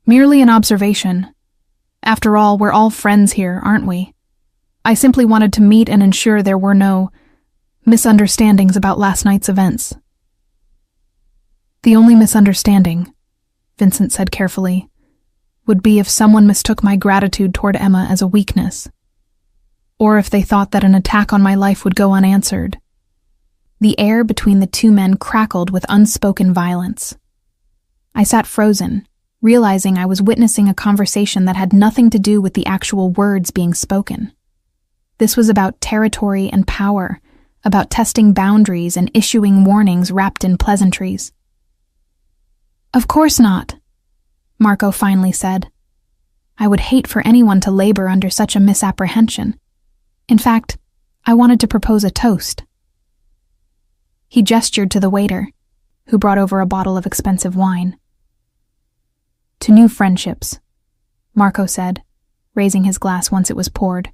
"Merely an observation. After all, we're all friends here, aren't we? I simply wanted to meet and ensure there were no misunderstandings about last night's events." "The only misunderstanding," Vincent said carefully, "would be if someone mistook my gratitude toward Emma as a weakness, or if they thought that an attack on my life would go unanswered." The air between the two men crackled with unspoken violence. I sat frozen, realizing I was witnessing a conversation that had nothing to do with the actual words being spoken. This was about territory and power, about testing boundaries and issuing warnings wrapped in pleasantries. "Of course not," Marco finally said. "I would hate for anyone to labor under such a misapprehension. In fact, I wanted to propose a toast." He gestured to the waiter, who brought over a bottle of expensive wine. "To new friendships," Marco said, raising his glass once it was poured.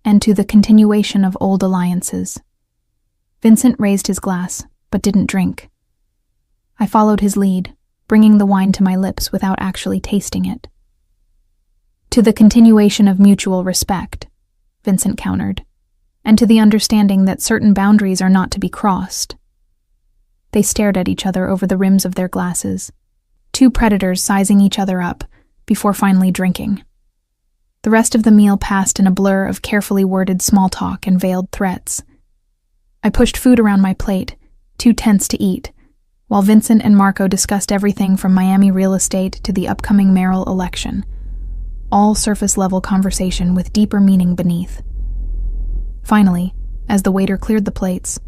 "And to the continuation of old alliances." Vincent raised his glass, but didn't drink. I followed his lead, bringing the wine to my lips without actually tasting it. "To the continuation of mutual respect," Vincent countered, "and to the understanding that certain boundaries are not to be crossed." They stared at each other over the rims of their glasses, two predators sizing each other up, before finally drinking. The rest of the meal passed in a blur of carefully worded small talk and veiled threats. I pushed food around my plate, too tense to eat, while Vincent and Marco discussed everything from Miami real estate to the upcoming mayoral election, all surface-level conversation with deeper meaning beneath. Finally, as the waiter cleared the plates,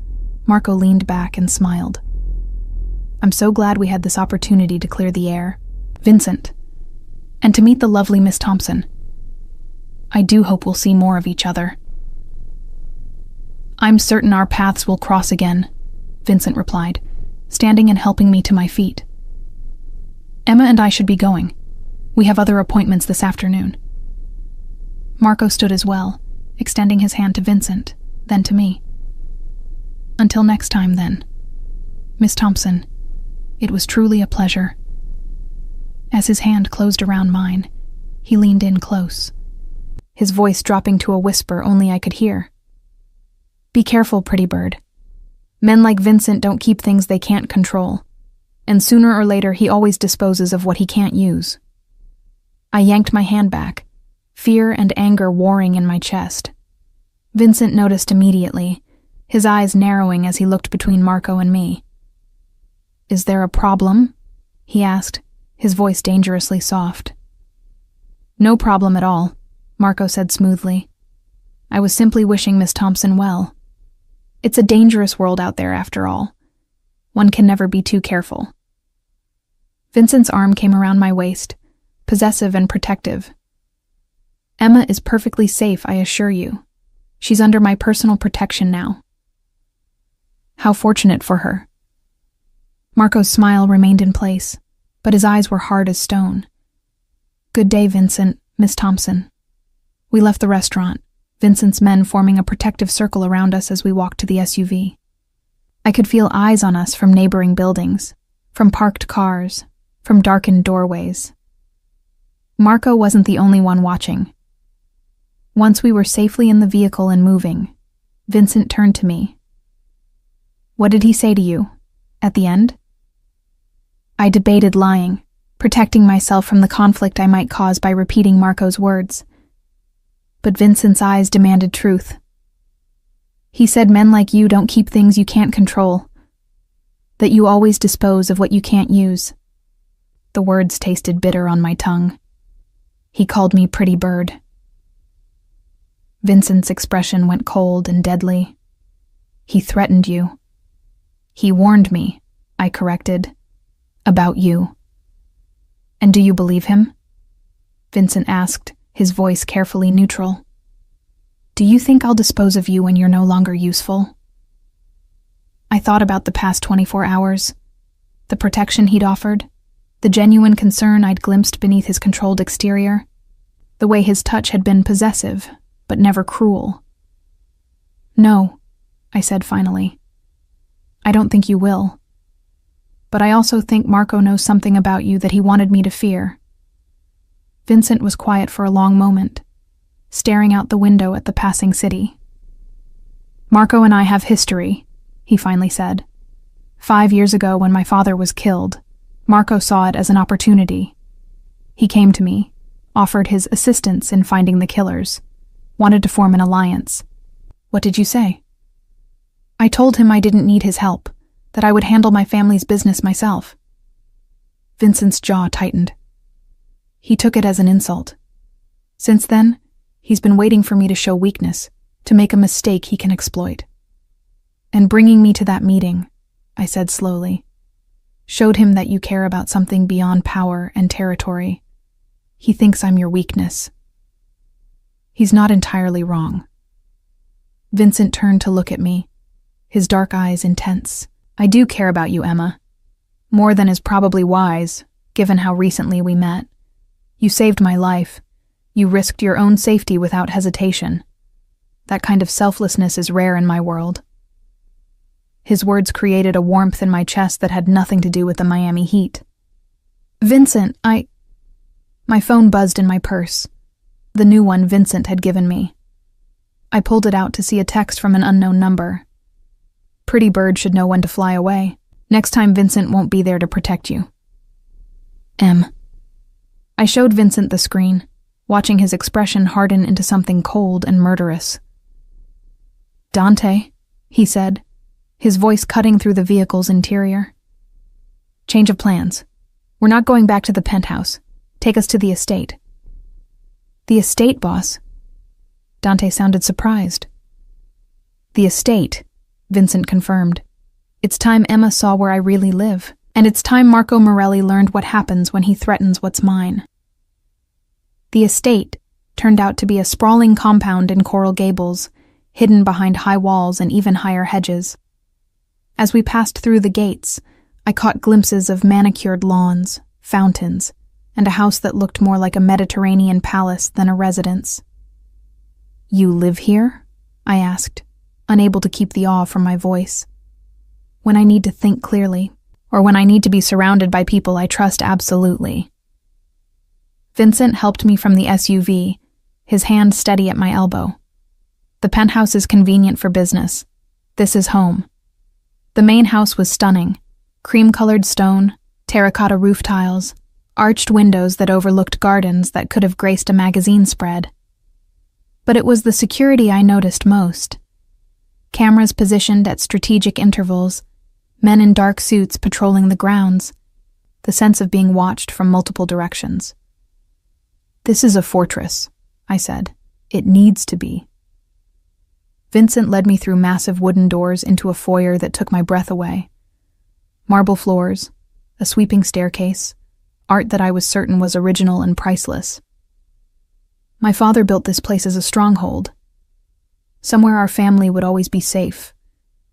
Marco leaned back and smiled. I'm so glad we had this opportunity to clear the air, Vincent, and to meet the lovely Miss Thompson. I do hope we'll see more of each other. I'm certain our paths will cross again, Vincent replied, standing and helping me to my feet. Emma and I should be going. We have other appointments this afternoon. Marco stood as well, extending his hand to Vincent, then to me. Until next time, then. Miss Thompson, it was truly a pleasure. As his hand closed around mine, he leaned in close, his voice dropping to a whisper only I could hear. Be careful, pretty bird. Men like Vincent don't keep things they can't control, and sooner or later he always disposes of what he can't use. I yanked my hand back, fear and anger warring in my chest. Vincent noticed immediately, his eyes narrowing as he looked between Marco and me. Is there a problem? He asked, his voice dangerously soft. No problem at all, Marco said smoothly. I was simply wishing Miss Thompson well. It's a dangerous world out there, after all. One can never be too careful. Vincent's arm came around my waist, possessive and protective. Emma is perfectly safe, I assure you. She's under my personal protection now. How fortunate for her. Marco's smile remained in place, but his eyes were hard as stone. Good day, Vincent, Miss Thompson. We left the restaurant, Vincent's men forming a protective circle around us as we walked to the SUV. I could feel eyes on us from neighboring buildings, from parked cars, from darkened doorways. Marco wasn't the only one watching. Once we were safely in the vehicle and moving, Vincent turned to me. What did he say to you, at the end? I debated lying, protecting myself from the conflict I might cause by repeating Marco's words. But Vincent's eyes demanded truth. He said men like you don't keep things you can't control, that you always dispose of what you can't use. The words tasted bitter on my tongue. He called me pretty bird. Vincent's expression went cold and deadly. He threatened you. He warned me, I corrected, about you. And do you believe him? Vincent asked, his voice carefully neutral. Do you think I'll dispose of you when you're no longer useful? I thought about the past 24 hours, the protection he'd offered, the genuine concern I'd glimpsed beneath his controlled exterior, the way his touch had been possessive, but never cruel. No, I said finally. I don't think you will. But I also think Marco knows something about you that he wanted me to fear. Vincent was quiet for a long moment, staring out the window at the passing city. Marco and I have history, he finally said. 5 years ago, when my father was killed, Marco saw it as an opportunity. He came to me, offered his assistance in finding the killers, wanted to form an alliance. What did you say? I told him I didn't need his help, that I would handle my family's business myself. Vincent's jaw tightened. He took it as an insult. Since then, he's been waiting for me to show weakness, to make a mistake he can exploit. And bringing me to that meeting, I said slowly, showed him that you care about something beyond power and territory. He thinks I'm your weakness. He's not entirely wrong. Vincent turned to look at me, his dark eyes intense. I do care about you, Emma. More than is probably wise, given how recently we met. You saved my life. You risked your own safety without hesitation. That kind of selflessness is rare in my world. His words created a warmth in my chest that had nothing to do with the Miami heat. Vincent, My phone buzzed in my purse, the new one Vincent had given me. I pulled it out to see a text from an unknown number. Pretty bird should know when to fly away. Next time Vincent won't be there to protect you. M. I showed Vincent the screen, watching his expression harden into something cold and murderous. Dante, he said, his voice cutting through the vehicle's interior. Change of plans. We're not going back to the penthouse. Take us to the estate. The estate, boss? Dante sounded surprised. The estate, Vincent confirmed. It's time Emma saw where I really live, and it's time Marco Morelli learned what happens when he threatens what's mine. The estate turned out to be a sprawling compound in Coral Gables, hidden behind high walls and even higher hedges. As we passed through the gates, I caught glimpses of manicured lawns, fountains, and a house that looked more like a Mediterranean palace than a residence. "You live here?" I asked, unable to keep the awe from my voice. "When I need to think clearly, or when I need to be surrounded by people I trust absolutely." Vincent helped me from the SUV, his hand steady at my elbow. "The penthouse is convenient for business. This is home." The main house was stunning. Cream-colored stone, terracotta roof tiles, arched windows that overlooked gardens that could have graced a magazine spread. But it was the security I noticed most. Cameras positioned at strategic intervals, men in dark suits patrolling the grounds, the sense of being watched from multiple directions. "This is a fortress," I said. "It needs to be." Vincent led me through massive wooden doors into a foyer that took my breath away. Marble floors, a sweeping staircase, art that I was certain was original and priceless. My father built this place as a stronghold, somewhere our family would always be safe,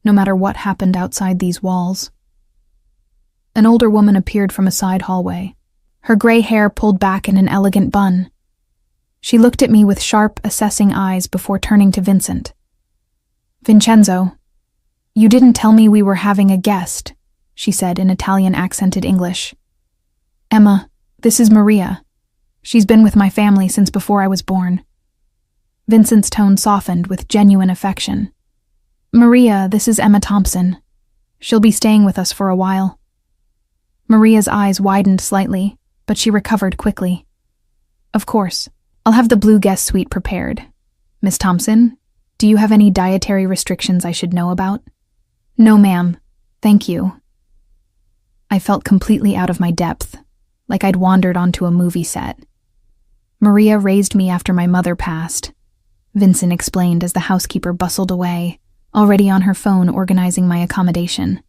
no matter what happened outside these walls. An older woman appeared from a side hallway, her gray hair pulled back in an elegant bun. She looked at me with sharp, assessing eyes before turning to Vincent. "Vincenzo, you didn't tell me we were having a guest," she said in Italian-accented English. "Emma, this is Maria. She's been with my family since before I was born." Vincent's tone softened with genuine affection. "Maria, this is Emma Thompson. She'll be staying with us for a while." Maria's eyes widened slightly, but she recovered quickly. "Of course, I'll have the blue guest suite prepared. Miss Thompson, do you have any dietary restrictions I should know about?" "No, ma'am. Thank you." I felt completely out of my depth, like I'd wandered onto a movie set. "Maria raised me after my mother passed," Vincent explained as the housekeeper bustled away, already on her phone organizing my accommodation.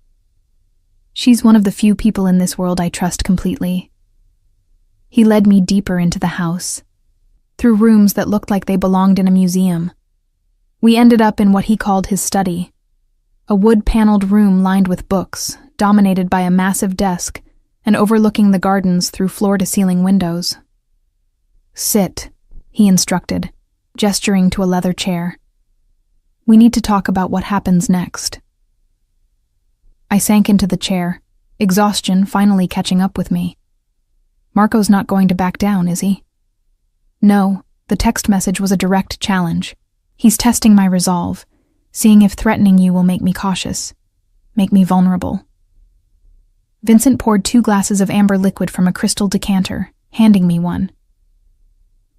"She's one of the few people in this world I trust completely." He led me deeper into the house, through rooms that looked like they belonged in a museum. We ended up in what he called his study, a wood-paneled room lined with books, dominated by a massive desk, and overlooking the gardens through floor-to-ceiling windows. "Sit," he instructed, gesturing to a leather chair. "We need to talk about what happens next." I sank into the chair, exhaustion finally catching up with me. "Marco's not going to back down, is he?" "No, the text message was a direct challenge. He's testing my resolve, seeing if threatening you will make me cautious, make me vulnerable." Vincent poured 2 glasses of amber liquid from a crystal decanter, handing me one.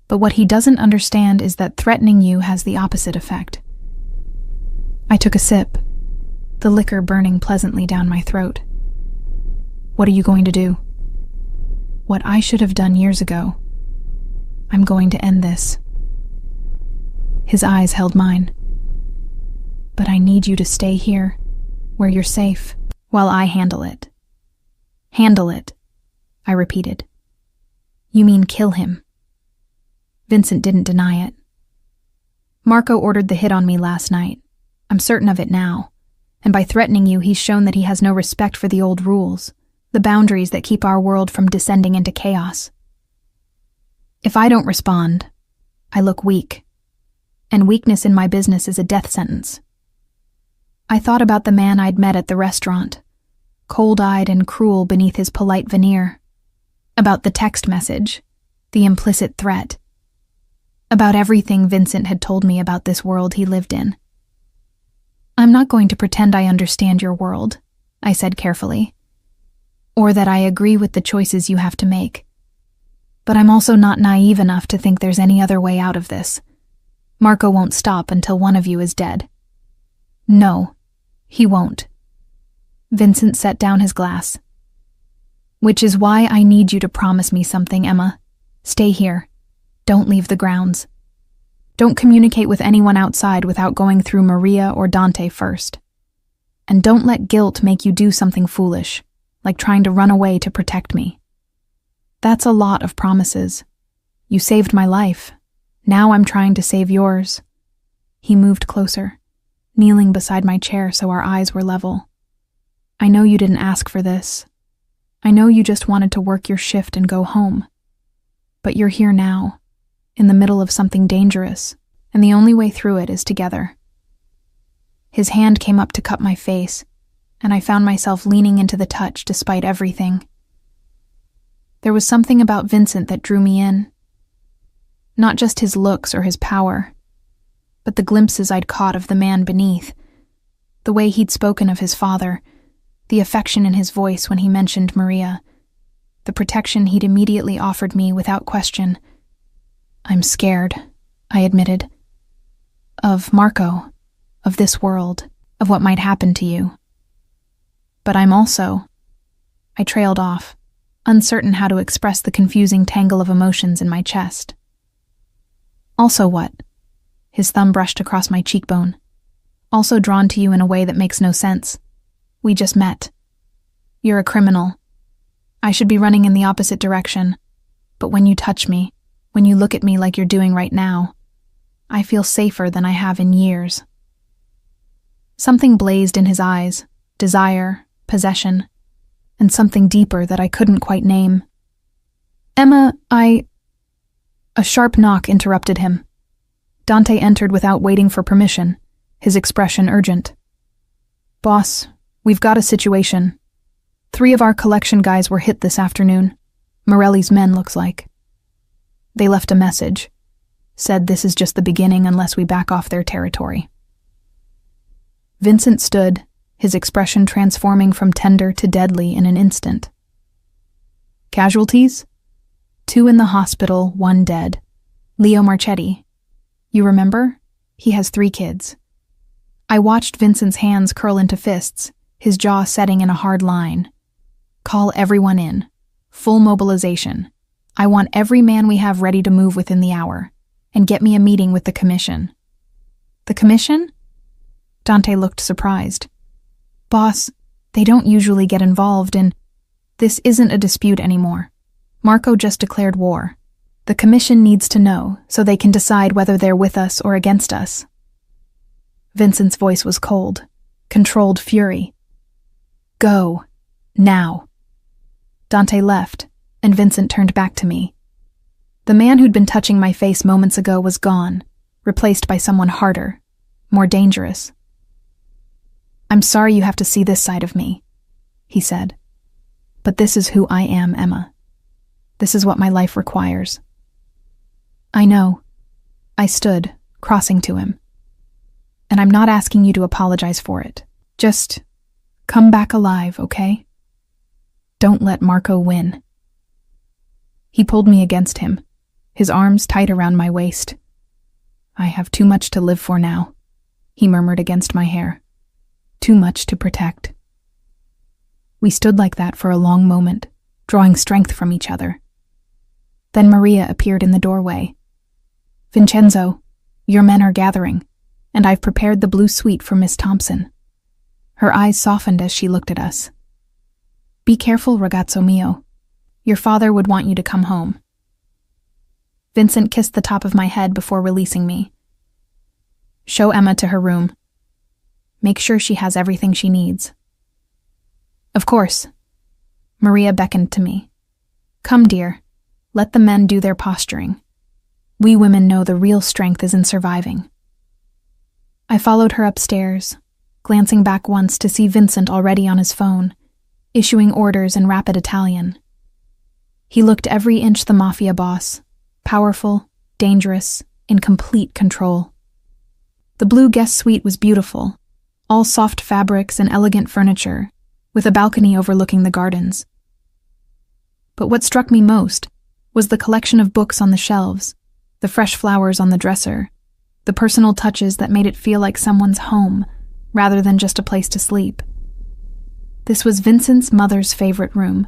"But what he doesn't understand is that threatening you has the opposite effect." I took a sip, the liquor burning pleasantly down my throat. "What are you going to do?" "What I should have done years ago. I'm going to end this." His eyes held mine. "But I need you to stay here, where you're safe, while I handle it." "Handle it," I repeated. "You mean kill him?" Vincent didn't deny it. "Marco ordered the hit on me last night. I'm certain of it now. And by threatening you, he's shown that he has no respect for the old rules, the boundaries that keep our world from descending into chaos. If I don't respond, I look weak. And weakness in my business is a death sentence." I thought about the man I'd met at the restaurant, cold-eyed and cruel beneath his polite veneer. About the text message, the implicit threat. About everything Vincent had told me about this world he lived in. "I'm not going to pretend I understand your world," I said carefully, "or that I agree with the choices you have to make. But I'm also not naive enough to think there's any other way out of this. Marco won't stop until one of you is dead." "No, he won't." Vincent set down his glass. "Which is why I need you to promise me something, Emma. Stay here. Don't leave the grounds. Don't communicate with anyone outside without going through Maria or Dante first." And don't let guilt make you do something foolish, like trying to run away to protect me. That's a lot of promises. You saved my life. Now I'm trying to save yours." He moved closer, kneeling beside my chair so our eyes were level. "I know you didn't ask for this. I know you just wanted to work your shift and go home. But you're here now, in the middle of something dangerous, and the only way through it is together." His hand came up to cup my face, and I found myself leaning into the touch despite everything. There was something about Vincent that drew me in. Not just his looks or his power, but the glimpses I'd caught of the man beneath, the way he'd spoken of his father, the affection in his voice when he mentioned Maria, the protection he'd immediately offered me without question. "I'm scared," I admitted. "Of Marco, of this world, of what might happen to you. But I'm also—" I trailed off, uncertain how to express the confusing tangle of emotions in my chest. "Also what?" His thumb brushed across my cheekbone. "Also drawn to you in a way that makes no sense. We just met. You're a criminal. I should be running in the opposite direction. But when you touch me, when you look at me like you're doing right now, I feel safer than I have in years." Something blazed in his eyes, desire, possession, and something deeper that I couldn't quite name. "Emma, A sharp knock interrupted him. Dante entered without waiting for permission, his expression urgent. "Boss, we've got a situation. 3 of our collection guys were hit this afternoon. Morelli's men, looks like. They left a message. Said this is just the beginning unless we back off their territory." Vincent stood, his expression transforming from tender to deadly in an instant. "Casualties? 2 in the hospital, 1 dead. Leo Marchetti. You remember? He has 3 kids." I watched Vincent's hands curl into fists, his jaw setting in a hard line. "Call everyone in. Full mobilization. I want every man we have ready to move within the hour. And get me a meeting with the commission." "The commission?" Dante looked surprised. "Boss, they don't usually get involved in— This isn't a dispute anymore. Marco just declared war. The commission needs to know so they can decide whether they're with us or against us." Vincent's voice was cold, controlled fury. "Go. Now." Dante left, and Vincent turned back to me. The man who'd been touching my face moments ago was gone, replaced by someone harder, more dangerous. "I'm sorry you have to see this side of me," he said. "But this is who I am, Emma. This is what my life requires." "I know." I stood, crossing to him. "And I'm not asking you to apologize for it. Just come back alive, okay? Don't let Marco win." He pulled me against him, his arms tight around my waist. "I have too much to live for now," he murmured against my hair. "Too much to protect." We stood like that for a long moment, drawing strength from each other. Then Maria appeared in the doorway. "Vincenzo, your men are gathering, and I've prepared the blue suite for Miss Thompson." Her eyes softened as she looked at us. "Be careful, ragazzo mio. Your father would want you to come home." Vincent kissed the top of my head before releasing me. "Show Emma to her room. Make sure she has everything she needs." "Of course." Maria beckoned to me. "Come, dear. Let the men do their posturing. We women know the real strength is in surviving." I followed her upstairs, glancing back once to see Vincent already on his phone, issuing orders in rapid Italian. He looked every inch the Mafia boss, powerful, dangerous, in complete control. The blue guest suite was beautiful, all soft fabrics and elegant furniture, with a balcony overlooking the gardens. But what struck me most was the collection of books on the shelves, the fresh flowers on the dresser, the personal touches that made it feel like someone's home, rather than just a place to sleep. "This was Vincent's mother's favorite room,"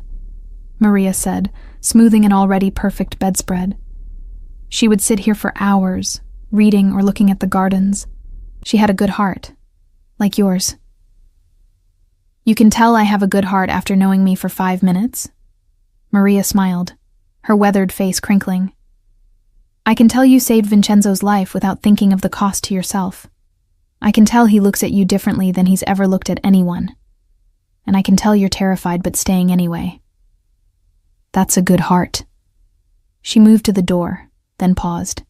Maria said, smoothing an already perfect bedspread. "She would sit here for hours, reading or looking at the gardens. She had a good heart, like yours." You can tell I have a good heart after knowing me for 5 minutes. Maria smiled, her weathered face crinkling. I can tell you saved Vincenzo's life without thinking of the cost to yourself. I can tell he looks at you differently than he's ever looked at anyone. And I can tell you're terrified but staying anyway. That's a good heart. She moved to the door, then paused.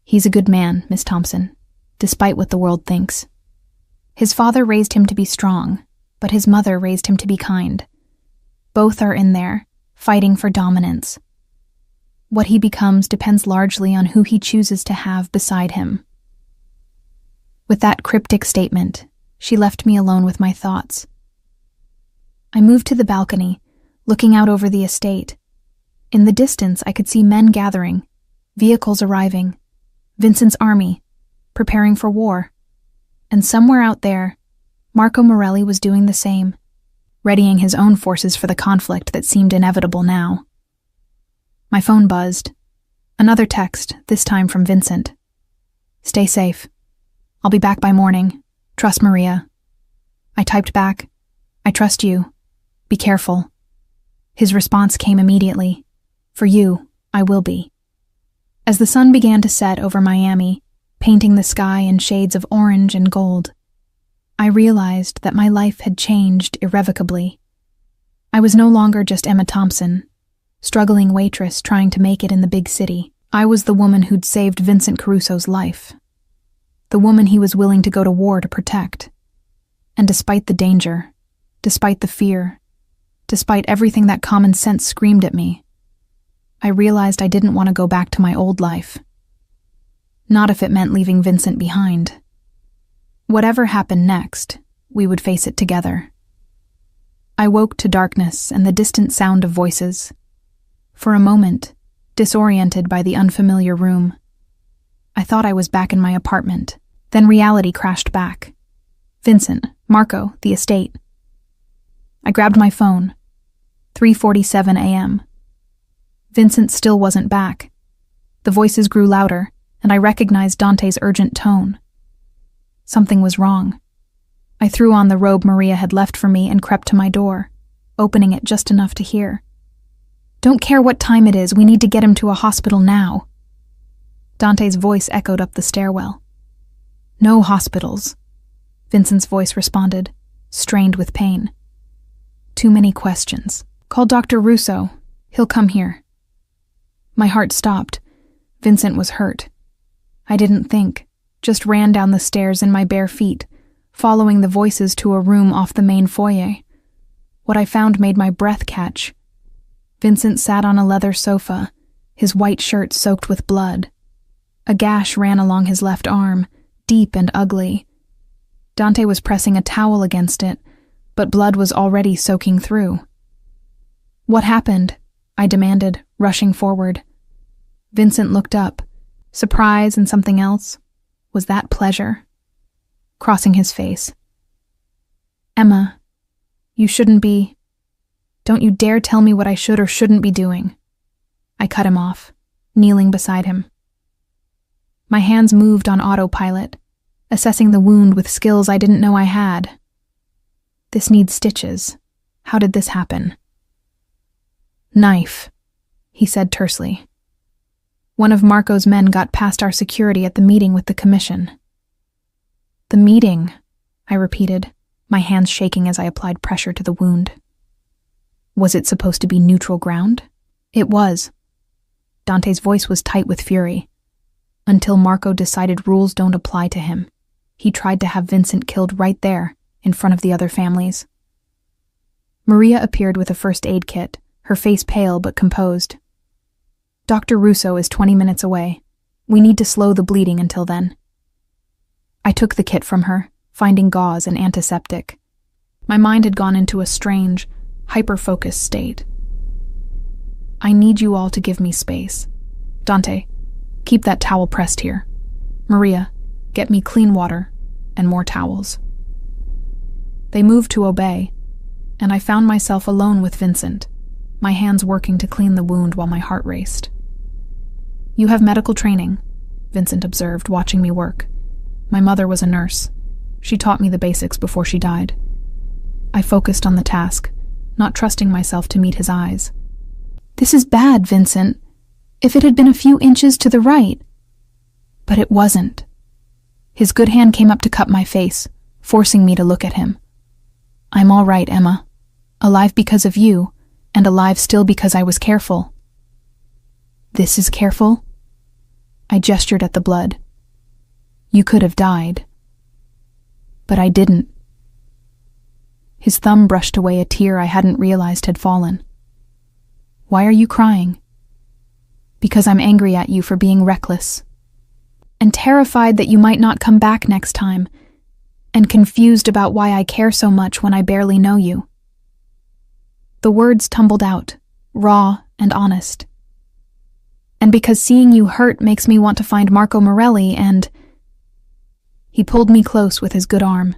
He's a good man, Miss Thompson, despite what the world thinks. His father raised him to be strong, but his mother raised him to be kind. Both are in there, fighting for dominance. What he becomes depends largely on who he chooses to have beside him. With that cryptic statement, she left me alone with my thoughts. I moved to the balcony, looking out over the estate. In the distance, I could see men gathering, vehicles arriving, Vincent's army, preparing for war. And somewhere out there, Marco Morelli was doing the same, readying his own forces for the conflict that seemed inevitable now. My phone buzzed. Another text, this time from Vincent. Stay safe. I'll be back by morning. Trust Maria. I typed back, I trust you. Be careful. His response came immediately. For you, I will be. As the sun began to set over Miami, painting the sky in shades of orange and gold, I realized that my life had changed irrevocably. I was no longer just Emma Thompson, struggling waitress trying to make it in the big city. I was the woman who'd saved Vincent Caruso's life. The woman he was willing to go to war to protect. And despite the danger, despite the fear, despite everything that common sense screamed at me, I realized I didn't want to go back to my old life. Not if it meant leaving Vincent behind. Whatever happened next, we would face it together. I woke to darkness and the distant sound of voices. For a moment, disoriented by the unfamiliar room, I thought I was back in my apartment. Then reality crashed back. Vincent, Marco, the estate. I grabbed my phone. 3:47 a.m. Vincent still wasn't back. The voices grew louder, and I recognized Dante's urgent tone. Something was wrong. I threw on the robe Maria had left for me and crept to my door, opening it just enough to hear. Don't care what time it is, we need to get him to a hospital now. Dante's voice echoed up the stairwell. No hospitals, Vincent's voice responded, strained with pain. Too many questions. Call Dr. Russo. He'll come here. My heart stopped. Vincent was hurt. I didn't think, just ran down the stairs in my bare feet, following the voices to a room off the main foyer. What I found made my breath catch. Vincent sat on a leather sofa, his white shirt soaked with blood. A gash ran along his left arm, deep and ugly. Dante was pressing a towel against it, but blood was already soaking through. What happened? I demanded, rushing forward. Vincent looked up. Surprise and something else. Was that pleasure? Crossing his face. Emma, you shouldn't be. Don't you dare tell me what I should or shouldn't be doing. I cut him off, kneeling beside him. My hands moved on autopilot, assessing the wound with skills I didn't know I had. This needs stitches. How did this happen? Knife, he said tersely. One of Marco's men got past our security at the meeting with the commission. The meeting, I repeated, my hands shaking as I applied pressure to the wound. Was it supposed to be neutral ground? It was. Dante's voice was tight with fury. Until Marco decided rules don't apply to him, he tried to have Vincent killed right there, in front of the other families. Maria appeared with a first aid kit, her face pale but composed. Dr. Russo is 20 minutes away. We need to slow the bleeding until then. I took the kit from her, finding gauze and antiseptic. My mind had gone into a strange, hyper-focused state. I need you all to give me space. Dante, keep that towel pressed here. Maria, get me clean water and more towels. They moved to obey, and I found myself alone with Vincent, my hands working to clean the wound while my heart raced. You have medical training, Vincent observed, watching me work. My mother was a nurse. She taught me the basics before she died. I focused on the task, not trusting myself to meet his eyes. "This is bad, Vincent. If it had been a few inches to the right." But it wasn't. His good hand came up to cup my face, forcing me to look at him. "I'm all right, Emma. Alive because of you, and alive still because I was careful." "This is careful?" I gestured at the blood. "You could have died." "But I didn't." His thumb brushed away a tear I hadn't realized had fallen. "Why are you crying?" "Because I'm angry at you for being reckless, and terrified that you might not come back next time, and confused about why I care so much when I barely know you." The words tumbled out, raw and honest. "And because seeing you hurt makes me want to find Marco Morelli and—" He pulled me close with his good arm,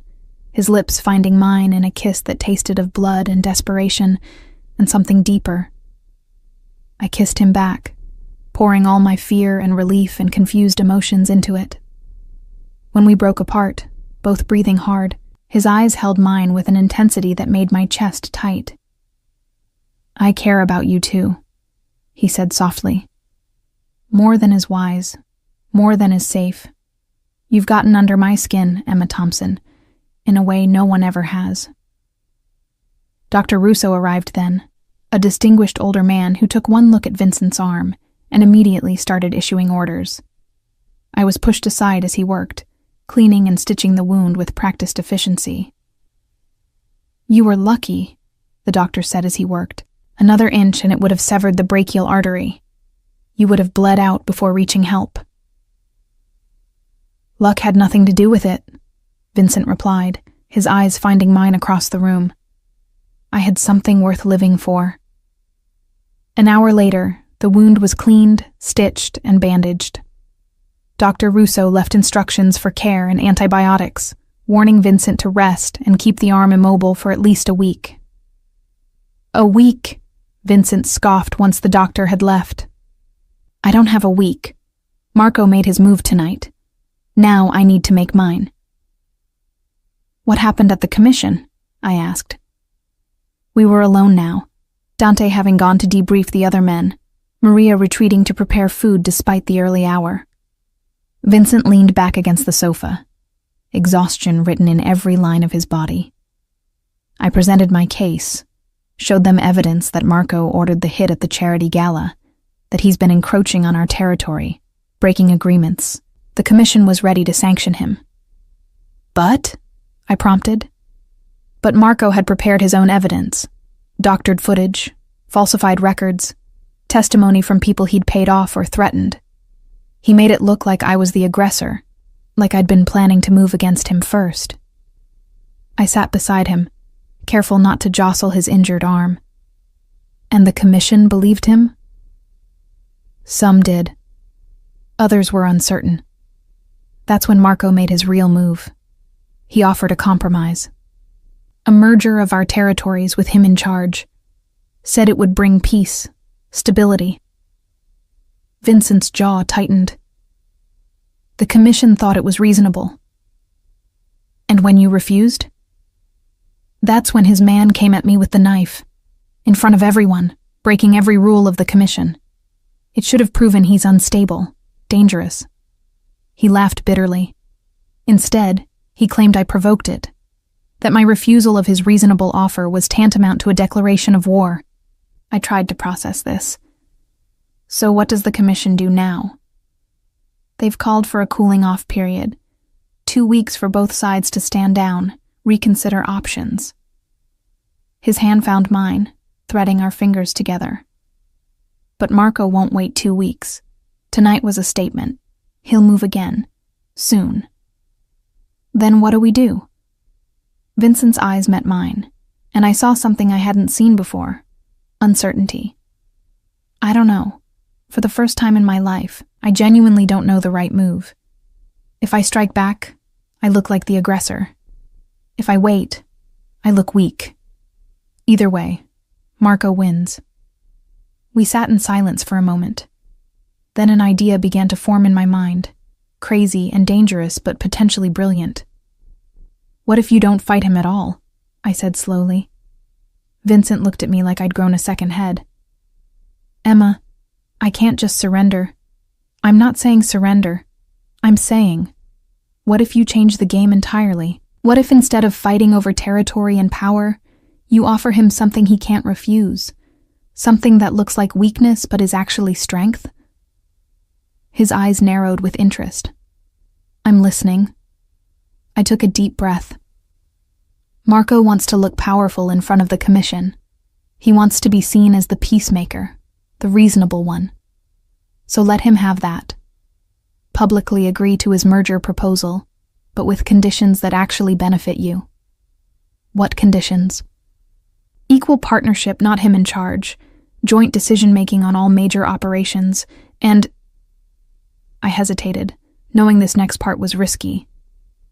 his lips finding mine in a kiss that tasted of blood and desperation and something deeper. I kissed him back, pouring all my fear and relief and confused emotions into it. When we broke apart, both breathing hard, his eyes held mine with an intensity that made my chest tight. "I care about you too," he said softly. "More than is wise, more than is safe. You've gotten under my skin, Emma Thompson, in a way no one ever has." Dr. Russo arrived then, a distinguished older man who took one look at Vincent's arm and immediately started issuing orders. I was pushed aside as he worked, cleaning and stitching the wound with practiced efficiency. "You were lucky," the doctor said as he worked. "Another inch and it would have severed the brachial artery. You would have bled out before reaching help." "Luck had nothing to do with it," Vincent replied, his eyes finding mine across the room. "I had something worth living for." An hour later, the wound was cleaned, stitched, and bandaged. Dr. Russo left instructions for care and antibiotics, warning Vincent to rest and keep the arm immobile for at least a week. "A week," Vincent scoffed once the doctor had left. "I don't have a week. Marco made his move tonight. Now I need to make mine." "What happened at the commission?" I asked. We were alone now, Dante having gone to debrief the other men, Maria retreating to prepare food despite the early hour. Vincent leaned back against the sofa, exhaustion written in every line of his body. I presented my case, showed them evidence that Marco ordered the hit at the charity gala, that he's been encroaching on our territory, breaking agreements. The commission was ready to sanction him. "But?" I prompted. But Marco had prepared his own evidence, doctored footage, falsified records, testimony from people he'd paid off or threatened. He made it look like I was the aggressor, like I'd been planning to move against him first. I sat beside him, careful not to jostle his injured arm. And the commission believed him? Some did. Others were uncertain. That's when Marco made his real move. He offered a compromise. A merger of our territories with him in charge. Said it would bring peace, stability. Vincent's jaw tightened. The commission thought it was reasonable. And when you refused? That's when his man came at me with the knife, in front of everyone, breaking every rule of the commission. It should have proven he's unstable, dangerous. He laughed bitterly. Instead, he claimed I provoked it, that my refusal of his reasonable offer was tantamount to a declaration of war. I tried to process this. So what does the commission do now? They've called for a cooling-off period, 2 weeks for both sides to stand down, reconsider options. His hand found mine, threading our fingers together. But Marco won't wait 2 weeks. Tonight was a statement. He'll move again. Soon. Then what do we do? Vincent's eyes met mine, and I saw something I hadn't seen before. Uncertainty. I don't know. For the first time in my life, I genuinely don't know the right move. If I strike back, I look like the aggressor. If I wait, I look weak. Either way, Marco wins. We sat in silence for a moment. Then an idea began to form in my mind, crazy and dangerous but potentially brilliant. What if you don't fight him at all? I said slowly. Vincent looked at me like I'd grown a second head. Emma, I can't just surrender. I'm not saying surrender. I'm saying, what if you change the game entirely? What if instead of fighting over territory and power, you offer him something he can't refuse? Something that looks like weakness but is actually strength? His eyes narrowed with interest. I'm listening. I took a deep breath. Marco wants to look powerful in front of the commission. He wants to be seen as the peacemaker, the reasonable one. So let him have that. Publicly agree to his merger proposal, but with conditions that actually benefit you. What conditions? Equal partnership, not him in charge, joint decision-making on all major operations, and... I hesitated, knowing this next part was risky.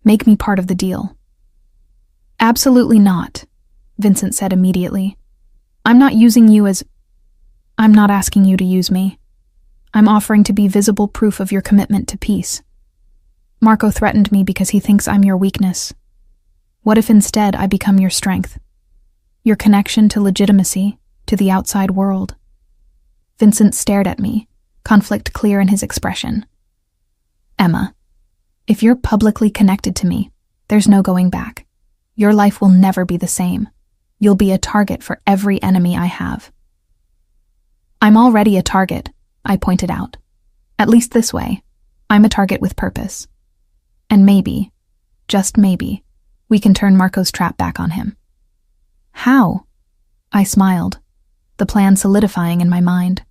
Make me part of the deal. Absolutely not, Vincent said immediately. I'm not using you as... I'm not asking you to use me. I'm offering to be visible proof of your commitment to peace. Marco threatened me because he thinks I'm your weakness. What if instead I become your strength? Your connection to legitimacy, to the outside world? Vincent stared at me, conflict clear in his expression. Emma, if you're publicly connected to me, there's no going back. Your life will never be the same. You'll be a target for every enemy I have. I'm already a target, I pointed out. At least this way, I'm a target with purpose. And maybe, just maybe, we can turn Marco's trap back on him. How? I smiled, the plan solidifying in my mind.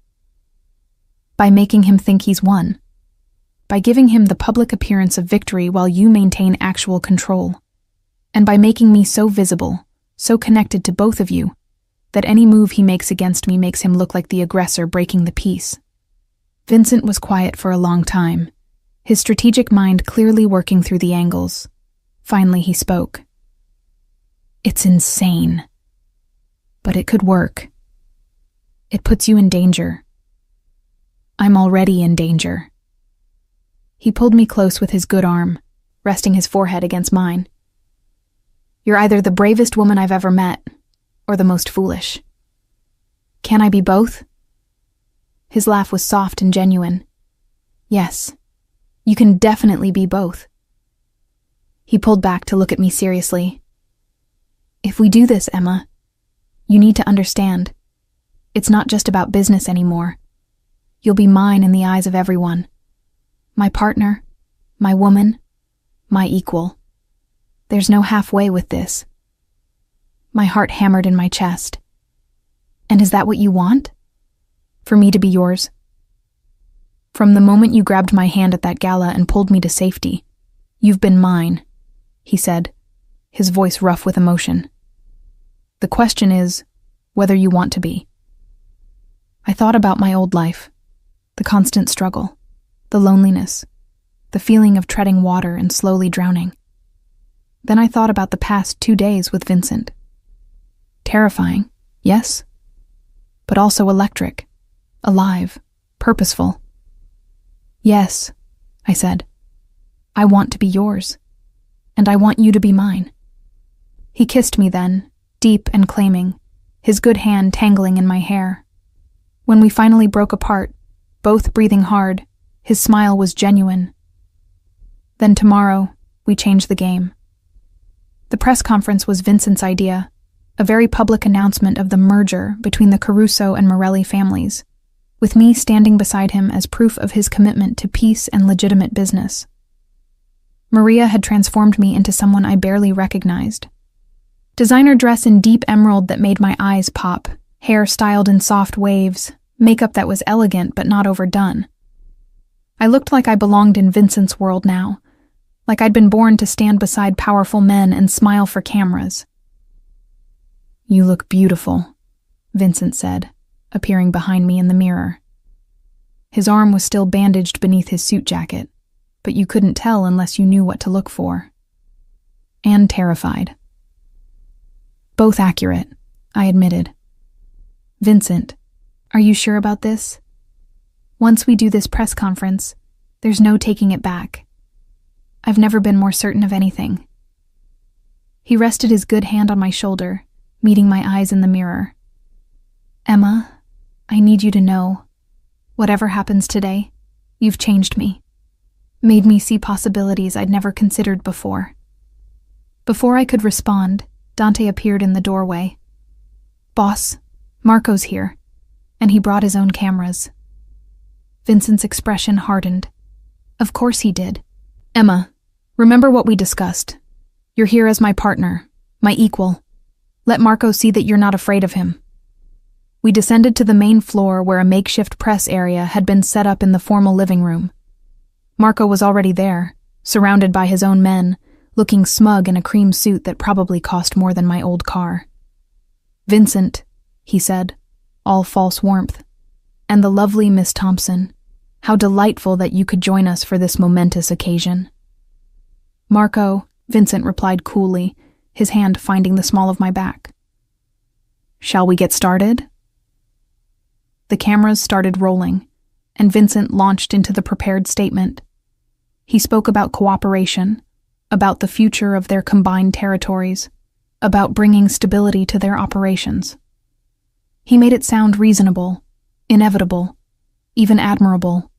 By making him think he's won. By giving him the public appearance of victory while you maintain actual control. And by making me so visible, so connected to both of you, that any move he makes against me makes him look like the aggressor breaking the peace. Vincent was quiet for a long time, his strategic mind clearly working through the angles. Finally he spoke. It's insane. But it could work. It puts you in danger. I'm already in danger. He pulled me close with his good arm, resting his forehead against mine. You're either the bravest woman I've ever met, or the most foolish. Can I be both? His laugh was soft and genuine. Yes, you can definitely be both. He pulled back to look at me seriously. If we do this, Emma, you need to understand. It's not just about business anymore. You'll be mine in the eyes of everyone. My partner, my woman, my equal. There's no halfway with this. My heart hammered in my chest. And is that what you want? For me to be yours? From the moment you grabbed my hand at that gala and pulled me to safety, you've been mine, he said, his voice rough with emotion. The question is whether you want to be. I thought about my old life, the constant struggle, the loneliness, the feeling of treading water and slowly drowning. Then I thought about the past 2 days with Vincent. Terrifying, yes, but also electric, alive, purposeful. Yes, I said. I want to be yours, and I want you to be mine. He kissed me then, deep and claiming, his good hand tangling in my hair. When we finally broke apart, both breathing hard, his smile was genuine. Then tomorrow, we changed the game. The press conference was Vincent's idea, a very public announcement of the merger between the Caruso and Morelli families, with me standing beside him as proof of his commitment to peace and legitimate business. Maria had transformed me into someone I barely recognized. Designer dress in deep emerald that made my eyes pop, hair styled in soft waves, makeup that was elegant but not overdone. I looked like I belonged in Vincent's world now, like I'd been born to stand beside powerful men and smile for cameras. You look beautiful, Vincent said, appearing behind me in the mirror. His arm was still bandaged beneath his suit jacket, but you couldn't tell unless you knew what to look for. And terrified. Both accurate, I admitted. Vincent, are you sure about this? Once we do this press conference, there's no taking it back. I've never been more certain of anything. He rested his good hand on my shoulder, meeting my eyes in the mirror. Emma, I need you to know, whatever happens today, you've changed me. Made me see possibilities I'd never considered before. Before I could respond, Dante appeared in the doorway. Boss, Marco's here, and he brought his own cameras. Vincent's expression hardened. Of course he did. Emma, remember what we discussed. You're here as my partner, my equal. Let Marco see that you're not afraid of him. We descended to the main floor where a makeshift press area had been set up in the formal living room. Marco was already there, surrounded by his own men, looking smug in a cream suit that probably cost more than my old car. Vincent, he said, all false warmth, and the lovely Miss Thompson, how delightful that you could join us for this momentous occasion. Marco, Vincent replied coolly, his hand finding the small of my back. Shall we get started? The cameras started rolling, and Vincent launched into the prepared statement. He spoke about cooperation, about the future of their combined territories, about bringing stability to their operations. He made it sound reasonable, inevitable, even admirable.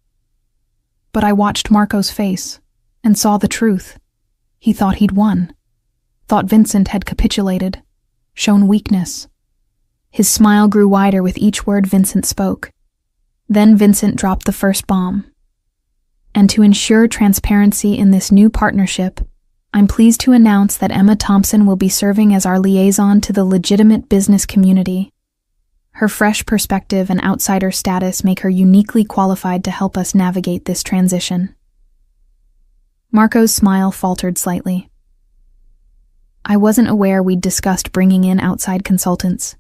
But I watched Marco's face and saw the truth. He thought he'd won, thought Vincent had capitulated, shown weakness. His smile grew wider with each word Vincent spoke. Then Vincent dropped the first bomb. And to ensure transparency in this new partnership, I'm pleased to announce that Emma Thompson will be serving as our liaison to the legitimate business community. Her fresh perspective and outsider status make her uniquely qualified to help us navigate this transition. Marco's smile faltered slightly. I wasn't aware we'd discussed bringing in outside consultants.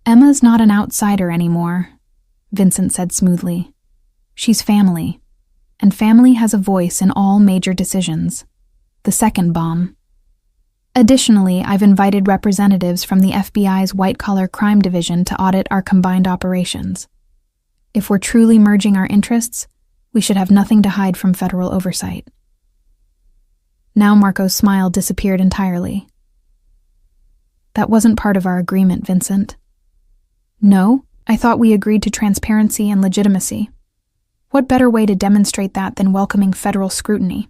Emma's not an outsider anymore, Vincent said smoothly. She's family, and family has a voice in all major decisions. The second bomb. Additionally, I've invited representatives from the FBI's white-collar crime division to audit our combined operations. If we're truly merging our interests, we should have nothing to hide from federal oversight. Now Marco's smile disappeared entirely. That wasn't part of our agreement, Vincent. No, I thought we agreed to transparency and legitimacy. What better way to demonstrate that than welcoming federal scrutiny?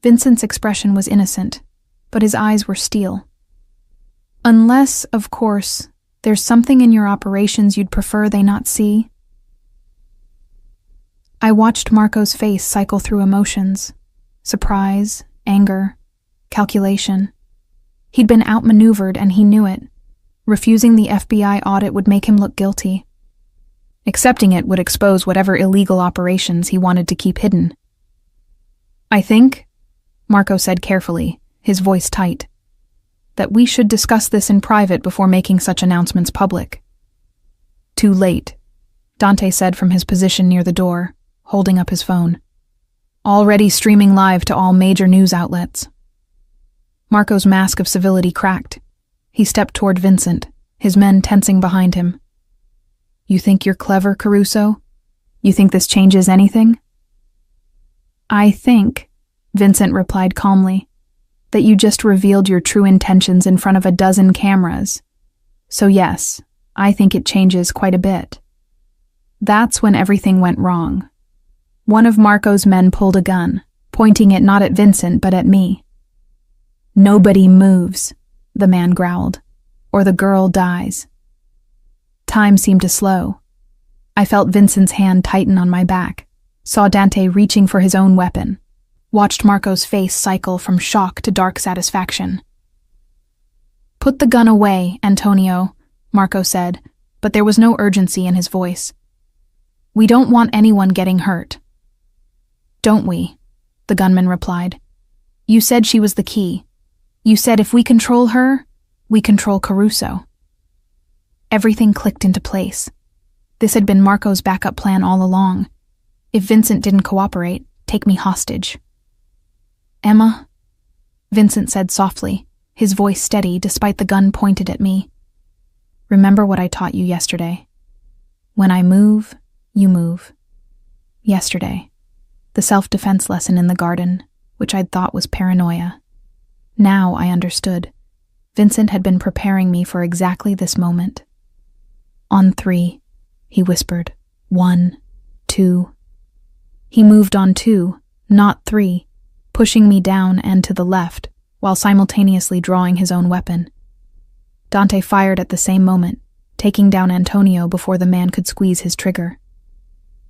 Vincent's expression was innocent, but his eyes were steel. Unless, of course, there's something in your operations you'd prefer they not see. I watched Marco's face cycle through emotions. Surprise, anger, calculation. He'd been outmaneuvered and he knew it. Refusing the FBI audit would make him look guilty. Accepting it would expose whatever illegal operations he wanted to keep hidden. I think, Marco said carefully, his voice tight, that we should discuss this in private before making such announcements public. Too late, Dante said from his position near the door, holding up his phone. Already streaming live to all major news outlets. Marco's mask of civility cracked. He stepped toward Vincent, his men tensing behind him. You think you're clever, Caruso? You think this changes anything? I think, Vincent replied calmly, that you just revealed your true intentions in front of a dozen cameras. So yes, I think it changes quite a bit. That's when everything went wrong. One of Marco's men pulled a gun, pointing it not at Vincent but at me. Nobody moves, the man growled, or the girl dies. Time seemed to slow. I felt Vincent's hand tighten on my back, saw Dante reaching for his own weapon, watched Marco's face cycle from shock to dark satisfaction. Put the gun away, Antonio, Marco said, but there was no urgency in his voice. We don't want anyone getting hurt. Don't we? The gunman replied. You said she was the key. You said if we control her, we control Caruso. Everything clicked into place. This had been Marco's backup plan all along. If Vincent didn't cooperate, take me hostage. Emma, Vincent said softly, his voice steady despite the gun pointed at me. Remember what I taught you yesterday. When I move, you move. Yesterday, the self-defense lesson in the garden, which I'd thought was paranoia. Now I understood. Vincent had been preparing me for exactly this moment. "On 3, he whispered. 1, 2. He moved on 2, not 3, pushing me down and to the left, while simultaneously drawing his own weapon. Dante fired at the same moment, taking down Antonio before the man could squeeze his trigger.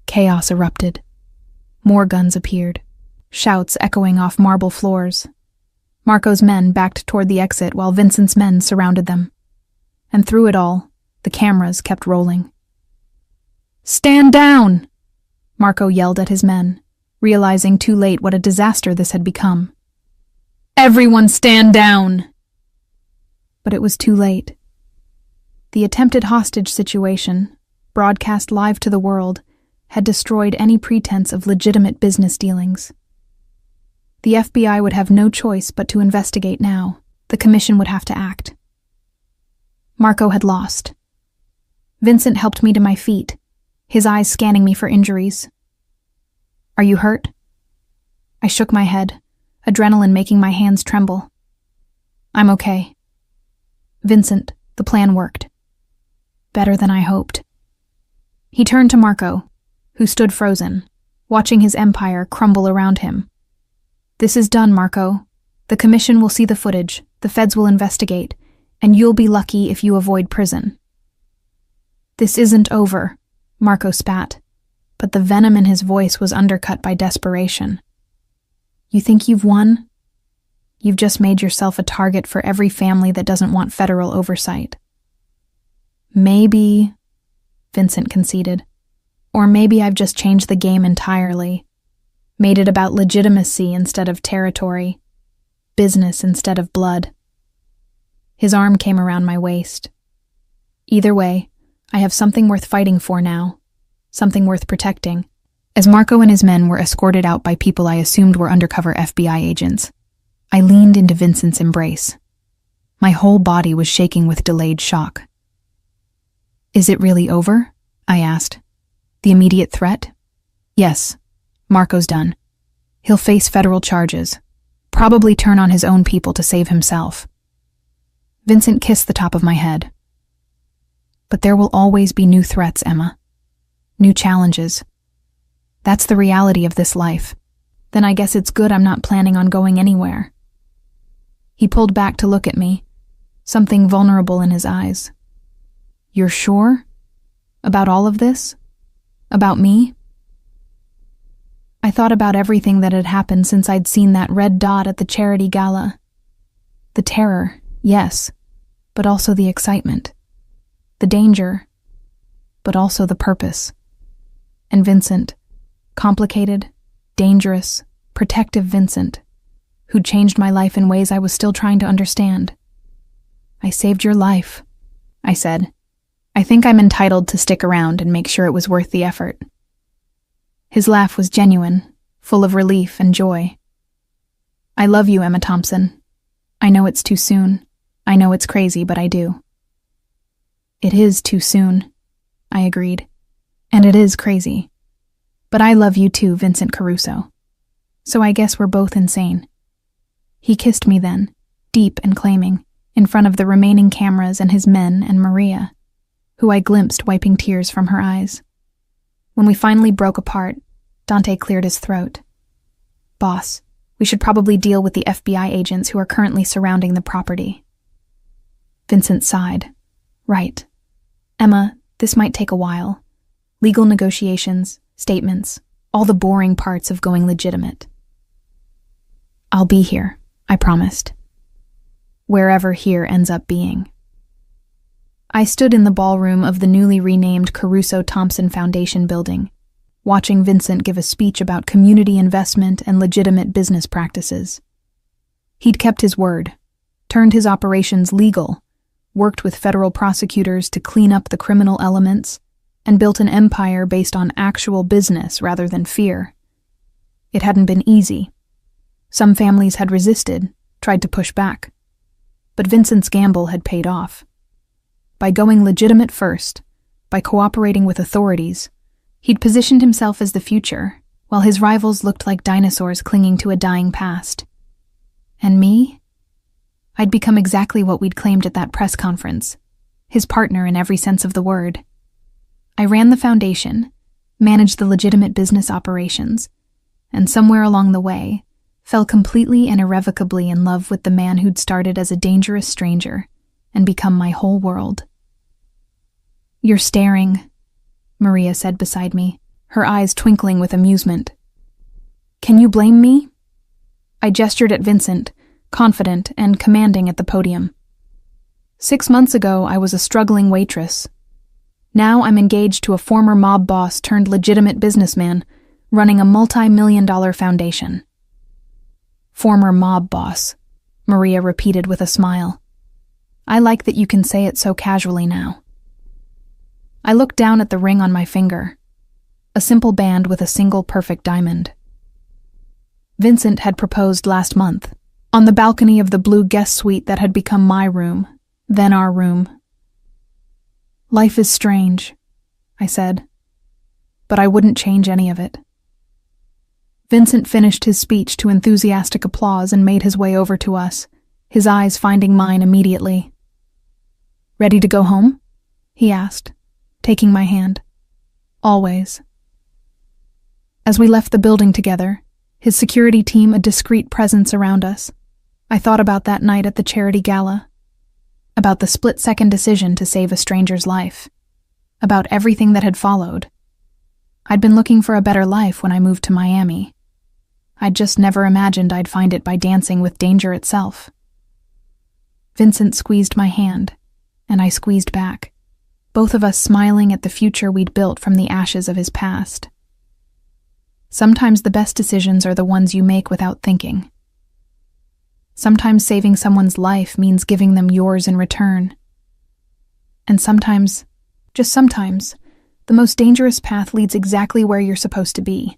Chaos erupted. More guns appeared, shouts echoing off marble floors. Marco's men backed toward the exit while Vincent's men surrounded them. And through it all, the cameras kept rolling. "Stand down!" Marco yelled at his men, realizing too late what a disaster this had become. "Everyone stand down!" But it was too late. The attempted hostage situation, broadcast live to the world, had destroyed any pretense of legitimate business dealings. The FBI would have no choice but to investigate now. The commission would have to act. Marco had lost. Vincent helped me to my feet, his eyes scanning me for injuries. "Are you hurt?" I shook my head, adrenaline making my hands tremble. "I'm okay." "Vincent, the plan worked." "Better than I hoped." He turned to Marco, who stood frozen, watching his empire crumble around him. "This is done, Marco. The commission will see the footage, the feds will investigate, and you'll be lucky if you avoid prison." "This isn't over," Marco spat, but the venom in his voice was undercut by desperation. "You think you've won? You've just made yourself a target for every family that doesn't want federal oversight." "Maybe," Vincent conceded, "or maybe I've just changed the game entirely. Made it about legitimacy instead of territory, business instead of blood." His arm came around my waist. "Either way, I have something worth fighting for now, something worth protecting." As Marco and his men were escorted out by people I assumed were undercover FBI agents, I leaned into Vincent's embrace. My whole body was shaking with delayed shock. "Is it really over?" I asked. "The immediate threat?" "Yes. Marco's done. He'll face federal charges, probably turn on his own people to save himself." Vincent kissed the top of my head. "But there will always be new threats, Emma. New challenges. That's the reality of this life. Then I guess it's good I'm not planning on going anywhere." He pulled back to look at me, something vulnerable in his eyes. "You're sure? About all of this? About me?" I thought about everything that had happened since I'd seen that red dot at the charity gala. The terror, yes, but also the excitement. The danger, but also the purpose. And Vincent, complicated, dangerous, protective Vincent, who'd changed my life in ways I was still trying to understand. "I saved your life," I said. "I think I'm entitled to stick around and make sure it was worth the effort." His laugh was genuine, full of relief and joy. "I love you, Emma Thompson. I know it's too soon. I know it's crazy, but I do." "It is too soon," I agreed. "And it is crazy. But I love you too, Vincent Caruso. So I guess we're both insane." He kissed me then, deep and claiming, in front of the remaining cameras and his men and Maria, who I glimpsed wiping tears from her eyes. When we finally broke apart, Dante cleared his throat. "Boss, we should probably deal with the FBI agents who are currently surrounding the property." Vincent sighed. "Right. Emma, this might take a while. Legal negotiations, statements, all the boring parts of going legitimate." "I'll be here," I promised. Wherever here ends up being. I stood in the ballroom of the newly renamed Caruso-Thompson Foundation building, watching Vincent give a speech about community investment and legitimate business practices. He'd kept his word, turned his operations legal, worked with federal prosecutors to clean up the criminal elements, and built an empire based on actual business rather than fear. It hadn't been easy. Some families had resisted, tried to push back. But Vincent's gamble had paid off. By going legitimate first, by cooperating with authorities, he'd positioned himself as the future, while his rivals looked like dinosaurs clinging to a dying past. And me? I'd become exactly what we'd claimed at that press conference, his partner in every sense of the word. I ran the foundation, managed the legitimate business operations, and somewhere along the way, fell completely and irrevocably in love with the man who'd started as a dangerous stranger and become my whole world. "You're staring," Maria said beside me, her eyes twinkling with amusement. "Can you blame me?" I gestured at Vincent, confident and commanding at the podium. 6 months ago, I was a struggling waitress. Now I'm engaged to a former mob boss turned legitimate businessman, running a multi-million-dollar foundation. "Former mob boss," Maria repeated with a smile. "I like that you can say it so casually now." I looked down at the ring on my finger, a simple band with a single perfect diamond. Vincent had proposed last month, on the balcony of the blue guest suite that had become my room, then our room. "Life is strange," I said, "but I wouldn't change any of it." Vincent finished his speech to enthusiastic applause and made his way over to us, his eyes finding mine immediately. "Ready to go home?" he asked, taking my hand. "Always." As we left the building together, his security team a discreet presence around us, I thought about that night at the charity gala, about the split-second decision to save a stranger's life, about everything that had followed. I'd been looking for a better life when I moved to Miami. I'd just never imagined I'd find it by dancing with danger itself. Vincent squeezed my hand, and I squeezed back, both of us smiling at the future we'd built from the ashes of his past. Sometimes the best decisions are the ones you make without thinking. Sometimes saving someone's life means giving them yours in return. And sometimes, just sometimes, the most dangerous path leads exactly where you're supposed to be.